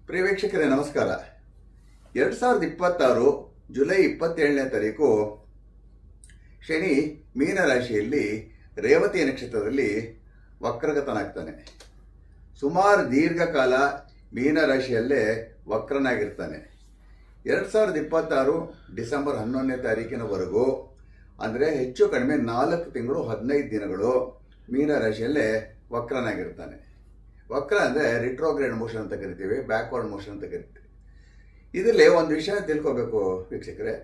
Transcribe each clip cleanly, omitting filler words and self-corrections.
ಪ್ರಿಯ ವೀಕ್ಷಕರೇ ನಮಸ್ಕಾರ. 2026 ಜುಲೈ 27ನೇ ತಾರೀಕು ಶನಿ ಮೀನರಾಶಿಯಲ್ಲಿ ರೇವತಿ ನಕ್ಷತ್ರದಲ್ಲಿ ವಕ್ರಗತನಾಗ್ತಾನೆ. ಸುಮಾರು ದೀರ್ಘಕಾಲ ಮೀನರಾಶಿಯಲ್ಲೇ ವಕ್ರನಾಗಿರ್ತಾನೆ. 2026 ಡಿಸೆಂಬರ್ 11ನೇ ತಾರೀಕಿನವರೆಗೂ ಅಂದರೆ ಹೆಚ್ಚು ಕಡಿಮೆ 4 ತಿಂಗಳು 15 ದಿನಗಳು ಮೀನರಾಶಿಯಲ್ಲೇ ವಕ್ರನಾಗಿರ್ತಾನೆ. ವಕ್ರ ಅಂದರೆ ರಿಟ್ರೋಗ್ರೇಡ್ ಮೋಷನ್ ಅಂತ ಕರಿತೀವಿ, ಬ್ಯಾಕ್ವರ್ಡ್ ಮೋಷನ್ ಅಂತ ಕರಿತೀವಿ. ಇದರಲ್ಲಿ ಒಂದು ವಿಷಯ ತಿಳ್ಕೋಬೇಕು ವೀಕ್ಷಕರೇ,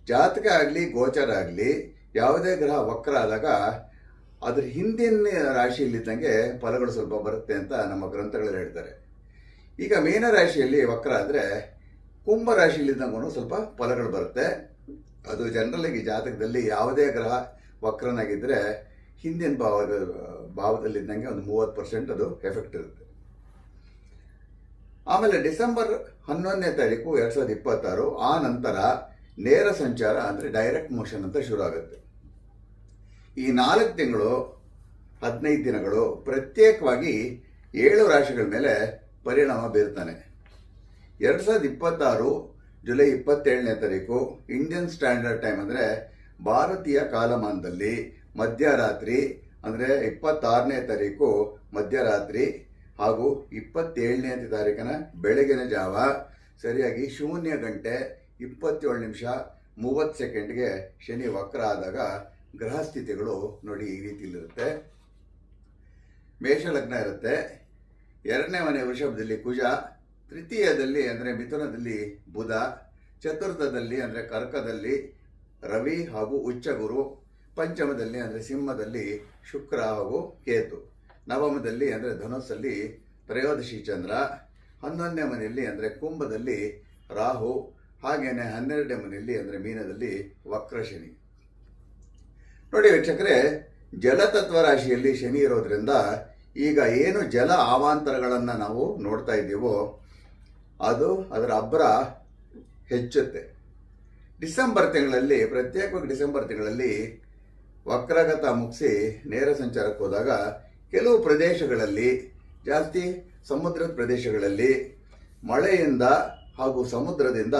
ಜಾತಕ ಆಗಲಿ ಗೋಚರ ಆಗಲಿ ಯಾವುದೇ ಗ್ರಹ ವಕ್ರ ಆದಾಗ ಅದ್ರ ಹಿಂದಿನ ರಾಶಿಯಲ್ಲಿದ್ದಂಗೆ ಫಲಗಳು ಸ್ವಲ್ಪ ಬರುತ್ತೆ ಅಂತ ನಮ್ಮ ಗ್ರಂಥಗಳಲ್ಲಿ ಹೇಳ್ತಾರೆ. ಈಗ ಮೀನರಾಶಿಯಲ್ಲಿ ವಕ್ರ ಆದರೆ ಕುಂಭ ರಾಶಿಯಲ್ಲಿದ್ದಂಗೂ ಸ್ವಲ್ಪ ಫಲಗಳು ಬರುತ್ತೆ. ಅದು ಜನರಲ್ ಈ ಜಾತಕದಲ್ಲಿ ಯಾವುದೇ ಗ್ರಹ ವಕ್ರನಾಗಿದ್ದರೆ ಹಿಂದಿನ ಭಾವದಲ್ಲಿದ್ದಂಗೆ ಒಂದು 30% ಅದು ಎಫೆಕ್ಟ್ ಇರುತ್ತೆ. ಆಮೇಲೆ ಡಿಸೆಂಬರ್ 11ನೇ ತಾರೀಕು 2026 ಆ ನಂತರ ನೇರ ಸಂಚಾರ ಅಂದರೆ ಡೈರೆಕ್ಟ್ ಮೋಷನ್ ಅಂತ ಶುರು ಆಗುತ್ತೆ. ಈ 4 ತಿಂಗಳು 15 ದಿನಗಳು ಪ್ರತ್ಯೇಕವಾಗಿ 7 ರಾಶಿಗಳ ಮೇಲೆ ಪರಿಣಾಮ ಬೀರ್ತಾನೆ. 2026 ಜುಲೈ 27ನೇ ತಾರೀಕು ಇಂಡಿಯನ್ ಸ್ಟ್ಯಾಂಡರ್ಡ್ ಟೈಮ್ ಅಂದರೆ ಭಾರತೀಯ ಕಾಲಮಾನದಲ್ಲಿ ಮಧ್ಯರಾತ್ರಿ ಅಂದರೆ 26ನೇ ತಾರೀಕು ಮಧ್ಯರಾತ್ರಿ ಹಾಗೂ 27ನೇ ತಾರೀಕಿನ ಬೆಳಗಿನ ಜಾವ ಸರಿಯಾಗಿ 0:27:30 ಶನಿ ವಕ್ರ ಆದಾಗ ಗ್ರಹ ಸ್ಥಿತಿಗಳು ನೋಡಿ ಈ ರೀತಿಯಲ್ಲಿರುತ್ತೆ. ಮೇಷಲಗ್ನ ಇರುತ್ತೆ, 2ನೇ ಮನೆ ವೃಷಭದಲ್ಲಿ ಕುಜ, ತೃತೀಯದಲ್ಲಿ ಅಂದರೆ ಮಿಥುನದಲ್ಲಿ ಬುಧ, ಚತುರ್ಥದಲ್ಲಿ ಅಂದರೆ ಕರ್ಕದಲ್ಲಿ ರವಿ ಹಾಗೂ ಉಚ್ಚಗುರು, ಪಂಚಮದಲ್ಲಿ ಅಂದರೆ ಸಿಂಹದಲ್ಲಿ ಶುಕ್ರ ಹಾಗೂ ಕೇತು, ನವಮದಲ್ಲಿ ಅಂದರೆ ಧನುಸ್ಸಲ್ಲಿ ತ್ರಯೋದಶಿ ಚಂದ್ರ, 11ನೇ ಮನೆಯಲ್ಲಿ ಅಂದರೆ ಕುಂಭದಲ್ಲಿ ರಾಹು, ಹಾಗೇನೆ 12ನೇ ಮನೆಯಲ್ಲಿ ಅಂದರೆ ಮೀನದಲ್ಲಿ ವಕ್ರ ಶನಿ. ನೋಡಿ ವೀಕ್ಷಕರೇ, ಜಲತತ್ವ ರಾಶಿಯಲ್ಲಿ ಶನಿ ಇರೋದ್ರಿಂದ ಈಗ ಏನು ಜಲ ಅವಾಂತರಗಳನ್ನು ನಾವು ನೋಡ್ತಾ ಇದ್ದೀವೋ ಅದು ಅದರ ಅಬ್ಬರ ಹೆಚ್ಚುತ್ತೆ. ಡಿಸೆಂಬರ್ ತಿಂಗಳಲ್ಲಿ ಪ್ರತ್ಯೇಕವಾಗಿ ಡಿಸೆಂಬರ್ ತಿಂಗಳಲ್ಲಿ ವಕ್ರಗತ ಮುಗಿಸಿ ನೇರ ಸಂಚಾರಕ್ಕೆ ಹೋದಾಗ ಕೆಲವು ಪ್ರದೇಶಗಳಲ್ಲಿ ಜಾಸ್ತಿ ಸಮುದ್ರದ ಪ್ರದೇಶಗಳಲ್ಲಿ ಮಳೆಯಿಂದ ಹಾಗೂ ಸಮುದ್ರದಿಂದ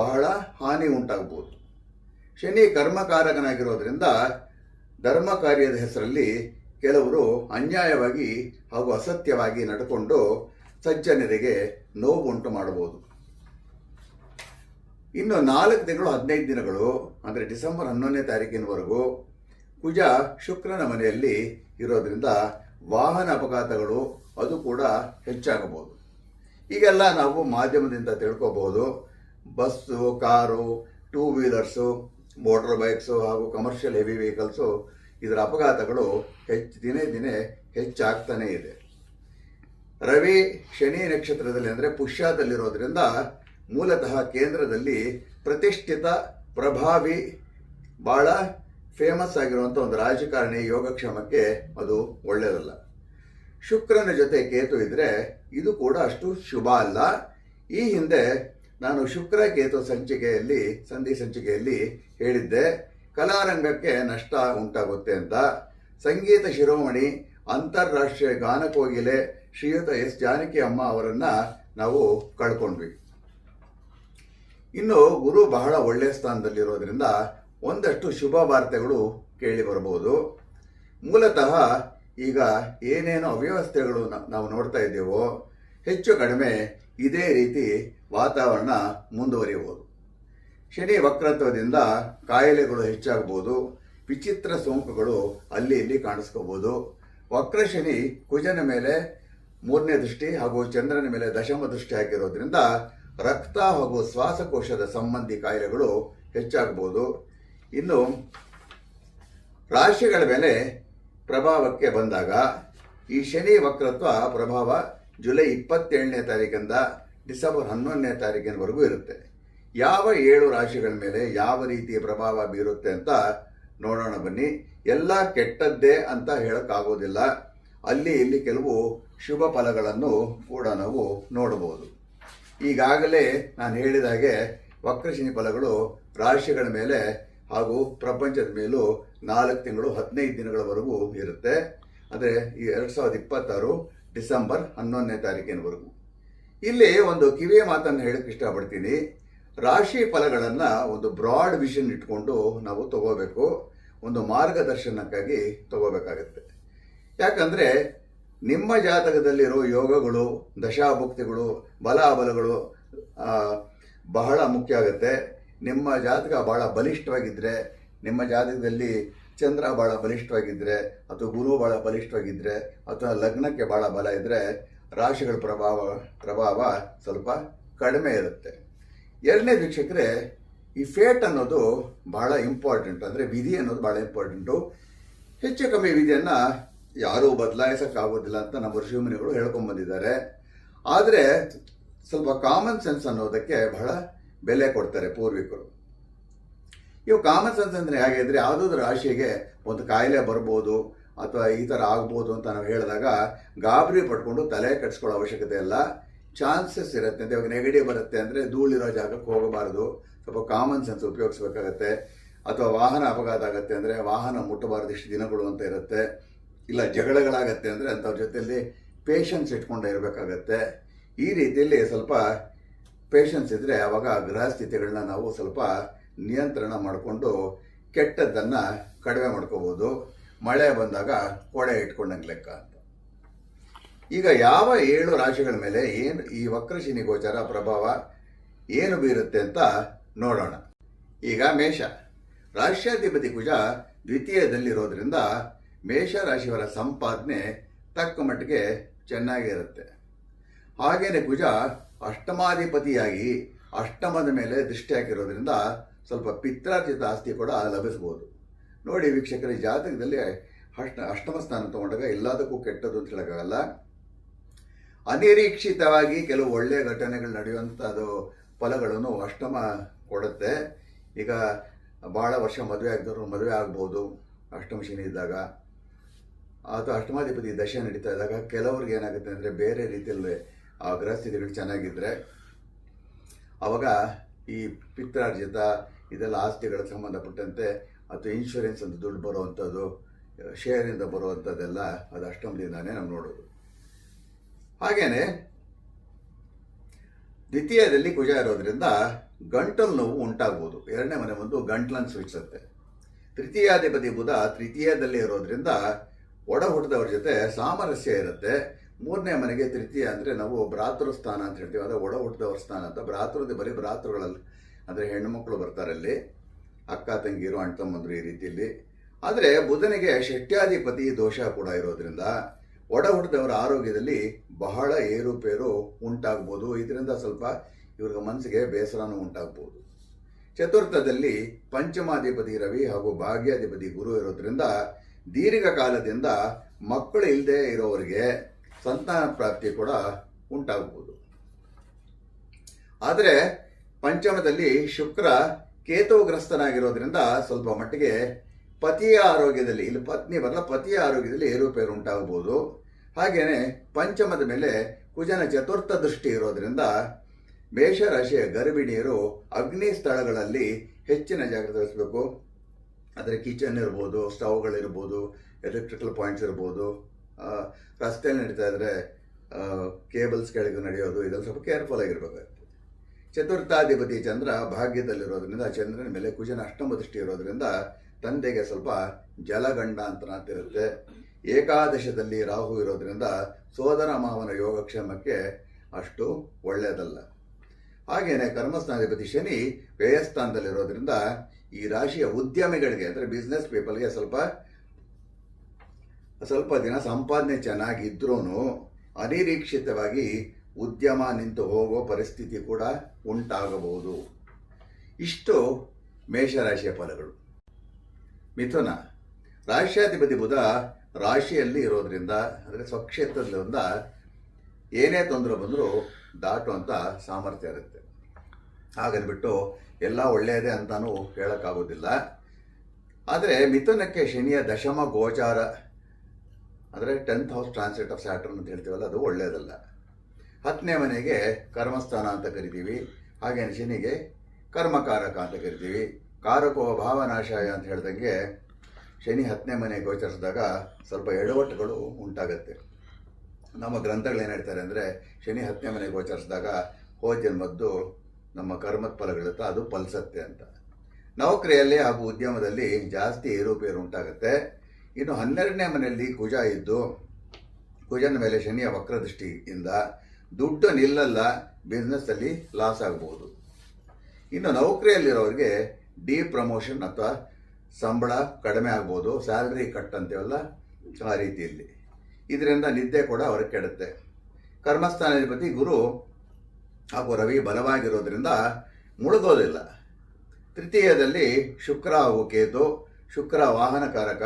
ಬಹಳ ಹಾನಿ ಉಂಟಾಗಬಹುದು. ಶನಿ ಕರ್ಮಕಾರಕನಾಗಿರೋದ್ರಿಂದ ಧರ್ಮ ಕಾರ್ಯದ ಹೆಸರಲ್ಲಿ ಕೆಲವರು ಅನ್ಯಾಯವಾಗಿ ಹಾಗೂ ಅಸತ್ಯವಾಗಿ ನಡ್ಕೊಂಡು ಸಜ್ಜನರಿಗೆ ನೋವು ಉಂಟು ಮಾಡಬಹುದು. ಇನ್ನು 4 ತಿಂಗಳು 15 ದಿನಗಳು ಅಂದರೆ ಡಿಸೆಂಬರ್ 11ನೇ ತಾರೀಕಿನವರೆಗೂ ಕುಜ ಶುಕ್ರನ ಮನೆಯಲ್ಲಿ ಇರೋದ್ರಿಂದ ವಾಹನ ಅಪಘಾತಗಳು ಅದು ಕೂಡ ಹೆಚ್ಚಾಗಬಹುದು. ಈಗೆಲ್ಲ ನಾವು ಮಾಧ್ಯಮದಿಂದ ತಿಳ್ಕೋಬಹುದು. Bus, car, 2 wheelers, motor bikes ಹಾಗೂ ಕಮರ್ಷಿಯಲ್ ಹೆವಿ ವೆಹಿಕಲ್ಸು ಇದರ ಅಪಘಾತಗಳು ದಿನೇ ದಿನೇ ಹೆಚ್ಚಾಗ್ತಾನೇ ಇದೆ. ರವಿ ಶನಿ ನಕ್ಷತ್ರದಲ್ಲಿ ಅಂದರೆ ಪುಷ್ಯದಲ್ಲಿರೋದ್ರಿಂದ ಮೂಲತಃ ಕೇಂದ್ರದಲ್ಲಿ ಪ್ರತಿಷ್ಠಿತ ಪ್ರಭಾವಿ ಭಾಳ ಫೇಮಸ್ ಆಗಿರುವಂಥ ಒಂದು ರಾಜಕಾರಣಿ ಯೋಗಕ್ಷೇಮಕ್ಕೆ ಅದು ಒಳ್ಳೆಯದಲ್ಲ. ಶುಕ್ರನ ಜೊತೆ ಕೇತು ಇದ್ದರೆ ಇದು ಕೂಡ ಅಷ್ಟು ಶುಭ ಅಲ್ಲ. ಈ ಹಿಂದೆ ನಾನು ಶುಕ್ರ ಕೇತು ಸಂಧಿ ಸಂಚಿಕೆಯಲ್ಲಿ ಹೇಳಿದ್ದೆ, ಕಲಾರಂಗಕ್ಕೆ ನಷ್ಟ ಉಂಟಾಗುತ್ತೆ ಅಂತ. ಸಂಗೀತ ಶಿರೋಮಣಿ ಅಂತಾರಾಷ್ಟ್ರೀಯ ಗಾನಕೋಗಿಲೆ ಶ್ರೀಯುತ ಎಸ್ ಜಾನಕಿ ಅಮ್ಮ ಅವರನ್ನು ನಾವು ಕಳ್ಕೊಂಡ್ವಿ. ಇನ್ನು ಗುರು ಬಹಳ ಒಳ್ಳೆಯ ಸ್ಥಾನದಲ್ಲಿರೋದ್ರಿಂದ ಒಂದಷ್ಟು ಶುಭ ವಾರ್ತೆಗಳು ಕೇಳಿ ಬರಬಹುದು. ಮೂಲತಃ ಈಗ ಏನೇನೋ ಅವ್ಯವಸ್ಥೆಗಳು ನಾವು ನೋಡ್ತಾ ಇದ್ದೇವೋ ಹೆಚ್ಚು ಕಡಿಮೆ ಇದೇ ರೀತಿ ವಾತಾವರಣ ಮುಂದುವರಿಯಬಹುದು. ಶನಿ ವಕ್ರತ್ವದಿಂದ ಕಾಯಿಲೆಗಳು ಹೆಚ್ಚಾಗಬಹುದು, ವಿಚಿತ್ರ ಸೋಂಕುಗಳು ಅಲ್ಲಿ ಇಲ್ಲಿ ಕಾಣಿಸ್ಕೋಬಹುದು. ವಕ್ರ ಶನಿ ಕುಜನ ಮೇಲೆ 3ನೇ ದೃಷ್ಟಿ ಹಾಗೂ ಚಂದ್ರನ ಮೇಲೆ ದಶಮ ದೃಷ್ಟಿ ಹಾಕಿರೋದ್ರಿಂದ ರಕ್ತ ಹಾಗೂ ಶ್ವಾಸಕೋಶದ ಸಂಬಂಧಿ ಕಾಯಿಲೆಗಳು ಹೆಚ್ಚಾಗಬಹುದು. ಇನ್ನು ರಾಶಿಗಳ ಮೇಲೆ ಪ್ರಭಾವಕ್ಕೆ ಬಂದಾಗ ಈ ಶನಿ ವಕ್ರತ್ವ ಪ್ರಭಾವ ಜುಲೈ 27ನೇ ತಾರೀಕಿಂದ ಡಿಸೆಂಬರ್ 11ನೇ ತಾರೀಕಿನವರೆಗೂ ಇರುತ್ತೆ. ಯಾವ 7 ರಾಶಿಗಳ ಮೇಲೆ ಯಾವ ರೀತಿಯ ಪ್ರಭಾವ ಬೀರುತ್ತೆ ಅಂತ ನೋಡೋಣ ಬನ್ನಿ. ಎಲ್ಲ ಕೆಟ್ಟದ್ದೇ ಅಂತ ಹೇಳೋಕ್ಕಾಗೋದಿಲ್ಲ. ಅಲ್ಲಿ ಇಲ್ಲಿ ಕೆಲವು ಶುಭ ಫಲಗಳನ್ನು ಕೂಡ ನಾವು ನೋಡಬಹುದು. ಈಗಾಗಲೇ ನಾನು ಹೇಳಿದ ಹಾಗೆ ವಕ್ರಶನಿ ಫಲಗಳು ರಾಶಿಗಳ ಮೇಲೆ ಹಾಗೂ ಪ್ರಪಂಚದ ಮೇಲೂ 4 ತಿಂಗಳು 15 ದಿನಗಳವರೆಗೂ ಇರುತ್ತೆ. ಅಂದರೆ ಈ 2026 ಡಿಸೆಂಬರ್ 11ನೇ ತಾರೀಕಿನವರೆಗೂ. ಇಲ್ಲಿ ಒಂದು ಕಿವಿಯ ಮಾತನ್ನು ಹೇಳಕ್ಕೆ ಇಷ್ಟಪಡ್ತೀನಿ. ರಾಶಿ ಫಲಗಳನ್ನು ಒಂದು ಬ್ರಾಡ್ ವಿಷನ್ ಇಟ್ಕೊಂಡು ನಾವು ತಗೋಬೇಕು, ಒಂದು ಮಾರ್ಗದರ್ಶನಕ್ಕಾಗಿ ತಗೋಬೇಕಾಗತ್ತೆ. ಯಾಕಂದರೆ ನಿಮ್ಮ ಜಾತಕದಲ್ಲಿರೋ ಯೋಗಗಳು, ದಶಾಭುಕ್ತಿಗಳು, ಬಲಾಬಲಗಳು ಬಹಳ ಮುಖ್ಯ ಆಗುತ್ತೆ. ನಿಮ್ಮ ಜಾತಕ ಬಹಳ ಬಲಿಷ್ಠವಾಗಿದ್ದರೆ, ನಿಮ್ಮ ಜಾತಕದಲ್ಲಿ ಚಂದ್ರ ಬಹಳ ಬಲಿಷ್ಠವಾಗಿದ್ದರೆ, ಅಥವಾ ಗುರು ಬಹಳ ಬಲಿಷ್ಠವಾಗಿದ್ದರೆ, ಅಥವಾ ಲಗ್ನಕ್ಕೆ ಬಹಳ ಬಲ ಇದ್ದರೆ ರಾಶಿಗಳ ಪ್ರಭಾವ ಸ್ವಲ್ಪ ಕಡಿಮೆ ಇರುತ್ತೆ. ಎರಡನೇ ವೀಕ್ಷಕರೇ, ಈ ಫೇಟ್ ಅನ್ನೋದು ಬಹಳ ಇಂಪಾರ್ಟೆಂಟ್, ಅಂದರೆ ವಿಧಿ ಅನ್ನೋದು ಬಹಳ ಇಂಪಾರ್ಟೆಂಟು. ಹೆಚ್ಚು ಕಮ್ಮಿ ವಿಧಿಯನ್ನು ಯಾರೂ ಬದಲಾಯಿಸೋಕ್ಕಾಗೋದಿಲ್ಲ ಅಂತ ನಮ್ಮ ಋಷಿಮುನಿಗಳು ಹೇಳ್ಕೊಂಡ್ಬಂದಿದ್ದಾರೆ. ಆದರೆ ಸ್ವಲ್ಪ ಕಾಮನ್ ಸೆನ್ಸ್ ಅನ್ನೋದಕ್ಕೆ ಬಹಳ ಬೆಲೆ ಕೊಡ್ತಾರೆ ಪೂರ್ವಿಕರು. ಇವು ಕಾಮನ್ ಸೆನ್ಸ್ ಅಂದರೆ ಹೇಗೆ ಅಂದರೆ, ಯಾವುದಾದ್ರೂ ರಾಶಿಗೆ ಒಂದು ಕಾಯಿಲೆ ಬರ್ಬೋದು ಅಥವಾ ಈ ಥರ ಆಗ್ಬೋದು ಅಂತ ನಾವು ಹೇಳಿದಾಗ ಗಾಬರಿ ಪಡ್ಕೊಂಡು ತಲೆ ಕೆಡಿಸ್ಕೊಳ್ಳೋ ಅವಶ್ಯಕತೆ ಇಲ್ಲ. ಚಾನ್ಸಸ್ ಇರುತ್ತೆ ಅಂತ. ಇವಾಗ ನೆಗಡಿ ಬರುತ್ತೆ ಅಂದರೆ ಧೂಳಿರೋ ಜಾಗಕ್ಕೆ ಹೋಗಬಾರ್ದು, ಸ್ವಲ್ಪ ಕಾಮನ್ ಸೆನ್ಸ್ ಉಪಯೋಗಿಸ್ಬೇಕಾಗತ್ತೆ. ಅಥವಾ ವಾಹನ ಅಪಘಾತ ಆಗುತ್ತೆ ಅಂದರೆ ವಾಹನ ಮುಟ್ಟಬಾರ್ದು ಇಷ್ಟು ದಿನಗಳು ಅಂತ ಇರುತ್ತೆ. ಇಲ್ಲ ಜಗಳಗಳಾಗತ್ತೆ ಅಂದರೆ ಅಂಥವ್ರ ಜೊತೆಯಲ್ಲಿ ಪೇಷನ್ಸ್ ಇಟ್ಕೊಂಡು ಇರಬೇಕಾಗತ್ತೆ. ಈ ರೀತಿಯಲ್ಲಿ ಸ್ವಲ್ಪ ಪೇಷನ್ಸ್ ಇದ್ದರೆ ಆವಾಗ ಗ್ರಹಸ್ಥಿತಿಗಳನ್ನ ನಾವು ಸ್ವಲ್ಪ ನಿಯಂತ್ರಣ ಮಾಡಿಕೊಂಡು ಕೆಟ್ಟದ್ದನ್ನು ಕಡಿಮೆ ಮಾಡ್ಕೋಬೋದು. ಮಳೆ ಬಂದಾಗ ಕೊಡೆ ಇಟ್ಕೊಂಡಂಗೆ ಲೆಕ್ಕ ಅಂತ. ಈಗ ಯಾವ 7 ರಾಶಿಗಳ ಮೇಲೆ ಏನು ಈ ವಕ್ರಶನಿ ಗೋಚರ ಪ್ರಭಾವ ಏನು ಬೀರುತ್ತೆ ಅಂತ ನೋಡೋಣ. ಈಗ ಮೇಷ ರಾಶ್ಯಾಧಿಪತಿ ಕುಜ ದ್ವಿತೀಯದಲ್ಲಿರೋದ್ರಿಂದ ಮೇಷ ರಾಶಿಯವರ ಸಂಪಾದನೆ ತಕ್ಕ ಮಟ್ಟಿಗೆ ಚೆನ್ನಾಗಿರುತ್ತೆ. ಹಾಗೇನೆ ಕುಜ ಅಷ್ಟಮಾಧಿಪತಿಯಾಗಿ ಅಷ್ಟಮದ ಮೇಲೆ ದೃಷ್ಟಿ ಹಾಕಿರೋದ್ರಿಂದ ಸ್ವಲ್ಪ ಪಿತ್ರಾರ್ಜಿತ ಆಸ್ತಿ ಕೂಡ ಲಭಿಸ್ಬೋದು. ನೋಡಿ ವೀಕ್ಷಕರ, ಈ ಜಾತಕದಲ್ಲಿ ಅಷ್ಟಮ ಸ್ಥಾನ ತಗೊಂಡಾಗ ಎಲ್ಲದಕ್ಕೂ ಕೆಟ್ಟದ್ದು ಅಂತ ಹೇಳೋಕ್ಕಾಗಲ್ಲ. ಅನಿರೀಕ್ಷಿತವಾಗಿ ಕೆಲವು ಒಳ್ಳೆಯ ಘಟನೆಗಳು ನಡೆಯುವಂಥದ್ದು ಫಲಗಳನ್ನು ಅಷ್ಟಮ ಕೊಡುತ್ತೆ. ಈಗ ಭಾಳ ವರ್ಷ ಮದುವೆ ಆಗಿದವರು ಮದುವೆ ಆಗ್ಬೋದು ಅಷ್ಟಮ ಶನಿ ಇದ್ದಾಗ, ಅಥವಾ ಅಷ್ಟಮಾಧಿಪತಿ ದಶೆ ನಡೀತಾ ಇದ್ದಾಗ ಕೆಲವ್ರಿಗೆ ಏನಾಗುತ್ತೆ ಅಂದರೆ ಬೇರೆ ರೀತಿಯಲ್ಲಿ ಆ ಗ್ರಹಸ್ಥಿತಿಗಳು ಚೆನ್ನಾಗಿದ್ದರೆ ಆವಾಗ ಈ ಪಿತ್ರಾರ್ಜಿತ ಇದೆಲ್ಲ ಆಸ್ತಿಗಳಿಗೆ ಸಂಬಂಧಪಟ್ಟಂತೆ ಅಥವಾ ಇನ್ಶೂರೆನ್ಸ್ ಅಂತ ದುಡ್ಡು ಬರುವಂಥದ್ದು, ಶೇರಿಂದ ಬರುವಂಥದ್ದೆಲ್ಲ ಅದು ಅಷ್ಟಮದಿಂದಾನೇ ನಾವು ನೋಡೋದು. ಹಾಗೇನೆ ದ್ವಿತೀಯದಲ್ಲಿ ಕುಜ ಇರೋದ್ರಿಂದ ಗಂಟಲು ನೋವು ಉಂಟಾಗ್ಬೋದು. ಎರಡನೇ ಮನೆ ಬಂದು ಗಂಟ್ಲನ್ನು ಸೂಚಿಸುತ್ತೆ. ತೃತೀಯಾಧಿಪತಿ ಬುಧ ತೃತೀಯದಲ್ಲಿ ಇರೋದ್ರಿಂದ ಒಡ ಹುಟ್ಟಿದವ್ರ ಜೊತೆ ಸಾಮರಸ್ಯ ಇರುತ್ತೆ. ಮೂರನೇ ಮನೆಗೆ ತೃತೀಯ ಅಂದರೆ ನಾವು ಭ್ರಾತೃಸ್ಥಾನ ಅಂತ ಹೇಳ್ತೀವಿ, ಅದೇ ಒಡ ಹುಟ್ಟಿದವ್ರ ಸ್ಥಾನ ಅಂತ. ಬರೀ ಭ್ರಾತೃಗಳಲ್ಲಿ ಅಂದರೆ ಹೆಣ್ಣುಮಕ್ಕಳು ಬರ್ತಾರೆ ಅಲ್ಲಿ, ಅಕ್ಕ ತಂಗಿರು ಅಣ್ಣ ತಮ್ಮಂದ್ರು ಈ ರೀತಿಯಲ್ಲಿ. ಆದರೆ ಬುಧನಿಗೆ ಷಷ್ಟ್ಯಾಧಿಪತಿ ದೋಷ ಕೂಡ ಇರೋದ್ರಿಂದ ಒಡ ಹುಟ್ಟಿದವರ ಆರೋಗ್ಯದಲ್ಲಿ ಬಹಳ ಏರುಪೇರು ಉಂಟಾಗ್ಬೋದು. ಇದರಿಂದ ಸ್ವಲ್ಪ ಇವ್ರಿಗೆ ಮನಸ್ಸಿಗೆ ಬೇಸರನೂ ಉಂಟಾಗ್ಬೋದು. ಚತುರ್ಥದಲ್ಲಿ ಪಂಚಮಾಧಿಪತಿ ರವಿ ಹಾಗೂ ಭಾಗ್ಯಾಧಿಪತಿ ಗುರು ಇರೋದ್ರಿಂದ ದೀರ್ಘಕಾಲದಿಂದ ಮಕ್ಕಳು ಇಲ್ಲದೆ ಇರೋವರಿಗೆ ಸಂತಾನ ಪ್ರಾಪ್ತಿ ಕೂಡ ಉಂಟಾಗ್ಬೋದು. ಆದರೆ ಪಂಚಮದಲ್ಲಿ ಶುಕ್ರ ಕೇತುಗ್ರಸ್ತನಾಗಿರೋದ್ರಿಂದ ಸ್ವಲ್ಪ ಮಟ್ಟಿಗೆ ಪತಿಯ ಆರೋಗ್ಯದಲ್ಲಿ, ಇಲ್ಲಿ ಪತ್ನಿ ಬರಲ್ಲ, ಪತಿಯ ಆರೋಗ್ಯದಲ್ಲಿ ಏರುಪೇರು ಉಂಟಾಗಬಹುದು. ಹಾಗೆಯೇ ಪಂಚಮದ ಮೇಲೆ ಕುಜನ ಚತುರ್ಥ ದೃಷ್ಟಿ ಇರೋದ್ರಿಂದ ಮೇಷರಾಶಿಯ ಗರ್ಭಿಣಿಯರು ಅಗ್ನಿ ಸ್ಥಳಗಳಲ್ಲಿ ಹೆಚ್ಚಿನ ಜಾಗ್ರತೆ ವಹಿಸಬೇಕು. ಅಂದರೆ ಕಿಚನ್ ಇರ್ಬೋದು, ಸ್ಟವ್ಗಳಿರ್ಬೋದು, ಎಲೆಕ್ಟ್ರಿಕಲ್ ಪಾಯಿಂಟ್ಸ್ ಇರ್ಬೋದು, ರಸ್ತೆಯಲ್ಲಿ ನಡೀತಾ ಇದ್ದರೆ ಕೇಬಲ್ಸ್ ಕೆಳಗೆ ನಡೆಯೋದು, ಇದೆಲ್ಲ ಸ್ವಲ್ಪ ಕೇರ್ಫುಲ್ ಆಗಿರ್ಬೇಕಾಗುತ್ತೆ. ಚತುರ್ಥಾಧಿಪತಿ ಚಂದ್ರ ಭಾಗ್ಯದಲ್ಲಿರೋದ್ರಿಂದ ಚಂದ್ರನ ಮೇಲೆ ಕುಜನ ಅಷ್ಟಮ ದೃಷ್ಟಿ ಇರೋದ್ರಿಂದ ತಂದೆಗೆ ಸ್ವಲ್ಪ ಜಲಗಂಡ ಅಂತ ಇರುತ್ತೆ. ಏಕಾದಶದಲ್ಲಿ ರಾಹು ಇರೋದ್ರಿಂದ ಸೋದರ ಮಾವನ ಯೋಗಕ್ಷೇಮಕ್ಕೆ ಅಷ್ಟು ಒಳ್ಳೆಯದಲ್ಲ. ಹಾಗೆಯೇ ಕರ್ಮಸ್ಥಾನಾಧಿಪತಿ ಶನಿ ವ್ಯಯಸ್ಥಾನದಲ್ಲಿರೋದ್ರಿಂದ ಈ ರಾಶಿಯ ಉದ್ಯಮಿಗಳಿಗೆ ಅಂದರೆ ಬಿಸ್ನೆಸ್ ಪೀಪಲ್ಗೆ ಸ್ವಲ್ಪ ದಿನ ಸಂಪಾದನೆ ಚೆನ್ನಾಗಿದ್ರೂ ಅನಿರೀಕ್ಷಿತವಾಗಿ ಉದ್ಯಮ ನಿಂತು ಹೋಗೋ ಪರಿಸ್ಥಿತಿ ಕೂಡ ಉಂಟಾಗಬಹುದು. ಇಷ್ಟು ಮೇಷರಾಶಿಯ ಫಲಗಳು. ಮಿಥುನ ರಾಶ್ಯಾಧಿಪತಿ ಬುಧ ರಾಶಿಯಲ್ಲಿ ಇರೋದ್ರಿಂದ ಅಂದರೆ ಸ್ವಕ್ಷೇತ್ರದಿಂದ ಏನೇ ತೊಂದರೆ ಬಂದರೂ ದಾಟುವಂಥ ಸಾಮರ್ಥ್ಯ ಇರುತ್ತೆ. ಹಾಗನ್ಬಿಟ್ಟು ಎಲ್ಲ ಒಳ್ಳೆಯದೇ ಅಂತಾನೂ ಹೇಳೋಕ್ಕಾಗೋದಿಲ್ಲ. ಆದರೆ ಮಿಥುನಕ್ಕೆ ಶನಿಯ ದಶಮ ಗೋಚಾರ ಅಂದರೆ 10th house transit of Saturn ಅಂತ ಹೇಳ್ತೀವಲ್ಲ, ಅದು ಒಳ್ಳೆಯದಲ್ಲ. 10ನೇ ಮನೆಗೆ ಕರ್ಮಸ್ಥಾನ ಅಂತ ಕರಿತೀವಿ. ಹಾಗೇನೆ ಶನಿಗೆ ಕರ್ಮಕಾರಕ ಅಂತ ಕರಿತೀವಿ. ಕಾರಕೋ ಭಾವನಾಶಾಯ ಅಂತ ಹೇಳ್ದಂಗೆ ಶನಿ 10ನೇ ಮನೆ ಗೋಚರಿಸಿದಾಗ ಸ್ವಲ್ಪ ಎಡವಟ್ಟುಗಳು ಉಂಟಾಗತ್ತೆ. ನಮ್ಮ ಗ್ರಂಥಗಳು ಏನು ಹೇಳ್ತಾರೆ ಅಂದರೆ, ಶನಿ 10ನೇ ಮನೆಗೆ ಗೋಚರಿಸಿದಾಗ ಹೋದ ಜನ್ಮದ್ದು ನಮ್ಮ ಕರ್ಮದ ಫಲಗಳಿರುತ್ತೆ, ಅದು ಫಲಿಸತ್ತೆ ಅಂತ. ನೌಕರಿಯಲ್ಲಿ ಹಾಗೂ ಉದ್ಯಮದಲ್ಲಿ ಜಾಸ್ತಿ ಏರುಪೇರು ಉಂಟಾಗುತ್ತೆ. ಇನ್ನು 12ನೇ ಮನೆಯಲ್ಲಿ ಕುಜ ಇದ್ದು, ಕುಜನ ಮೇಲೆ ಶನಿಯ ವಕ್ರದೃಷ್ಟಿಯಿಂದ ದುಡ್ಡು ನಿಲ್ಲಲ್ಲ, ಬಿಸ್ನೆಸ್ಸಲ್ಲಿ ಲಾಸ್ ಆಗಬಹುದು. ಇನ್ನು ನೌಕರಿಯಲ್ಲಿರೋರಿಗೆ ಡಿ ಪ್ರಮೋಷನ್ ಅಥವಾ ಸಂಬಳ ಕಡಿಮೆ ಆಗ್ಬೋದು, ಸ್ಯಾಲ್ರಿ ಕಟ್ ಅಂತೀವಲ್ಲ ಆ ರೀತಿಯಲ್ಲಿ. ಇದರಿಂದ ನಿದ್ದೆ ಕೂಡ ಅವ್ರಿಗೆ ಕೆಡುತ್ತೆ. ಕರ್ಮಸ್ಥಾನಾಧಿಪತಿ ಗುರು ಹಾಗೂ ರವಿ ಬಲವಾಗಿರೋದ್ರಿಂದ ಮುಳುಗೋದಿಲ್ಲ. ತೃತೀಯದಲ್ಲಿ ಶುಕ್ರ ಹಾಗೂ ಕೇತು. ಶುಕ್ರ ವಾಹನಕಾರಕ,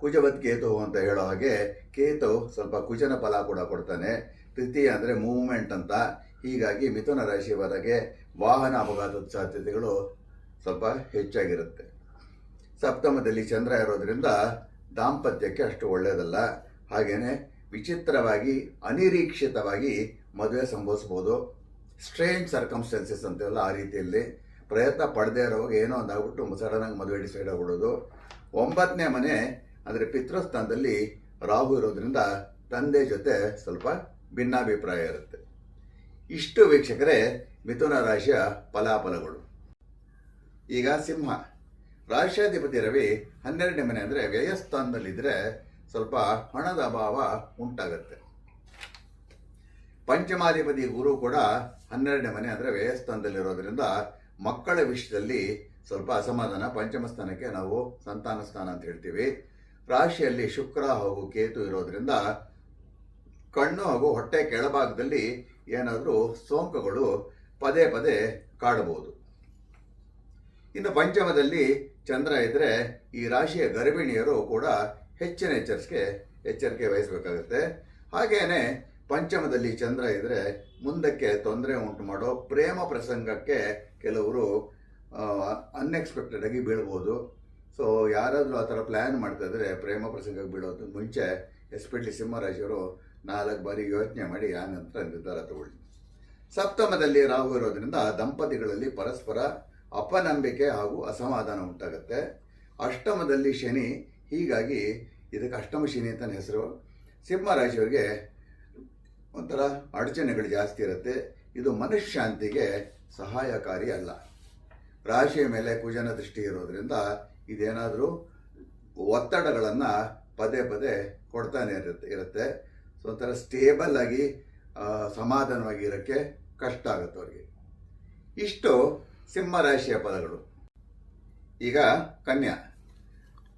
ಕುಜವತ್ ಕೇತು ಅಂತ ಹೇಳೋ ಹಾಗೆ ಕೇತು ಸ್ವಲ್ಪ ಕುಜನ ಫಲ ಕೂಡ ಕೊಡ್ತಾನೆ. ತೃತೀಯ ಅಂದರೆ ಮೂವ್ಮೆಂಟ್ ಅಂತ. ಹೀಗಾಗಿ ಮಿಥುನ ರಾಶಿಯವರೆಗೆ ವಾಹನ ಅಪಘಾತದ ಸಾಧ್ಯತೆಗಳು ಸ್ವಲ್ಪ ಹೆಚ್ಚಾಗಿರುತ್ತೆ. ಸಪ್ತಮದಲ್ಲಿ ಚಂದ್ರ ಇರೋದ್ರಿಂದ ದಾಂಪತ್ಯಕ್ಕೆ ಅಷ್ಟು ಒಳ್ಳೆಯದಲ್ಲ. ಹಾಗೆಯೇ ವಿಚಿತ್ರವಾಗಿ ಅನಿರೀಕ್ಷಿತವಾಗಿ ಮದುವೆ ಸಂಭವಿಸ್ಬೋದು. ಸ್ಟ್ರೇಂಜ್ ಸರ್ಕಮ್ಸ್ಟೆನ್ಸಸ್ ಅಂತೆಲ್ಲ ಆ ರೀತಿಯಲ್ಲಿ ಪ್ರಯತ್ನ ಪಡೆದೇ ಇರೋವಾಗ ಏನೋ ಒಂದಾಗ್ಬಿಟ್ಟು ಸಡನ್ನಾಗಿ ಮದುವೆ ಡಿಸೈಡ್ ಆಗ್ಬಿಡೋದು. 9ನೇ ಮನೆ ಅಂದರೆ ಪಿತೃಸ್ಥಾನದಲ್ಲಿ ರಾಹು ಇರೋದ್ರಿಂದ ತಂದೆ ಜೊತೆ ಸ್ವಲ್ಪ ಭಿನ್ನಾಭಿಪ್ರಾಯ ಇರುತ್ತೆ. ಇಷ್ಟು ವೀಕ್ಷಕರೇ ಮಿಥುನ ರಾಶಿಯ ಫಲಾಫಲಗಳು. ಈಗ ಸಿಂಹ ರಾಶ್ಯಾಧಿಪತಿ ರವಿ 12ನೇ ಮನೆ ಅಂದರೆ ವ್ಯಯಸ್ಥಾನದಲ್ಲಿದ್ದರೆ ಸ್ವಲ್ಪ ಹಣದ ಅಭಾವ ಉಂಟಾಗುತ್ತೆ. ಪಂಚಮಾಧಿಪತಿ ಗುರು ಕೂಡ 12ನೇ ಮನೆ ಅಂದರೆ ವ್ಯಯಸ್ಥಾನದಲ್ಲಿರೋದ್ರಿಂದ ಮಕ್ಕಳ ವಿಷಯದಲ್ಲಿ ಸ್ವಲ್ಪ ಅಸಮಾಧಾನ. ಪಂಚಮ ಸ್ಥಾನಕ್ಕೆ ನಾವು ಸಂತಾನ ಸ್ಥಾನ ಅಂತ ಹೇಳ್ತೀವಿ. ರಾಶಿಯಲ್ಲಿ ಶುಕ್ರ ಹಾಗೂ ಕೇತು ಇರೋದ್ರಿಂದ ಕಣ್ಣು ಹಾಗೂ ಹೊಟ್ಟೆ ಕೆಳಭಾಗದಲ್ಲಿ ಏನಾದರೂ ಸೋಂಕುಗಳು ಪದೇ ಪದೇ ಕಾಡಬಹುದು. ಇನ್ನು ಪಂಚಮದಲ್ಲಿ ಚಂದ್ರ ಇದ್ದರೆ ಈ ರಾಶಿಯ ಗರ್ಭಿಣಿಯರು ಕೂಡ ಹೆಚ್ಚಿನ ಎಚ್ಚರಿಕೆ ವಹಿಸಬೇಕಾಗುತ್ತೆ. ಹಾಗೇನೆ ಪಂಚಮದಲ್ಲಿ ಚಂದ್ರ ಇದ್ದರೆ ಮುಂದಕ್ಕೆ ತೊಂದರೆ ಉಂಟು ಮಾಡೋ ಪ್ರೇಮ ಪ್ರಸಂಗಕ್ಕೆ ಕೆಲವರು ಅನ್ಎಕ್ಸ್ಪೆಕ್ಟೆಡ್ ಆಗಿ ಬೀಳ್ಬೋದು. ಸೊ ಯಾರಾದರೂ ಆ ಥರ ಪ್ಲ್ಯಾನ್ ಮಾಡ್ತಾ ಇದ್ರೆ ಪ್ರೇಮ ಪ್ರಸಂಗಕ್ಕೆ ಬೀಳೋದು ಮುಂಚೆ ಎಸ್ಪೆಷಲಿ ಸಿಂಹರಾಶಿಯವರು 4 ಬಾರಿ ಯೋಚನೆ ಮಾಡಿ ಆ ನಂತರ ನಿರ್ಧಾರ ತಗೊಳ್ಳಿ. ಸಪ್ತಮದಲ್ಲಿ ರಾಹು ಇರೋದ್ರಿಂದ ದಂಪತಿಗಳಲ್ಲಿ ಪರಸ್ಪರ ಅಪನಂಬಿಕೆ ಹಾಗೂ ಅಸಮಾಧಾನ ಉಂಟಾಗುತ್ತೆ. ಅಷ್ಟಮದಲ್ಲಿ ಶನಿ, ಹೀಗಾಗಿ ಇದಕ್ಕೆ ಅಷ್ಟಮ ಶನಿ ಅಂತಲೇ ಹೆಸರು. ಸಿಂಹರಾಶಿಯವರಿಗೆ ಒಂಥರ ಅಡಚಣೆಗಳು ಜಾಸ್ತಿ ಇರುತ್ತೆ. ಇದು ಮನಃಶಾಂತಿಗೆ ಸಹಾಯಕಾರಿ ಅಲ್ಲ. ರಾಶಿಯ ಮೇಲೆ ಕುಜನ ದೃಷ್ಟಿ ಇರೋದ್ರಿಂದ ಇದೇನಾದರೂ ಒತ್ತಡಗಳನ್ನು ಪದೇ ಪದೇ ಕೊಡ್ತಾನೆ ಇರುತ್ತೆ. ಸೊ ಒಂಥರ ಸ್ಟೇಬಲ್ ಆಗಿ ಸಮಾಧಾನವಾಗಿ ಇರೋಕ್ಕೆ ಕಷ್ಟ ಆಗುತ್ತೆ ಅವರಿಗೆ. ಇಷ್ಟು ಸಿಂಹರಾಶಿಯ ಪದಗಳು. ಈಗ ಕನ್ಯಾ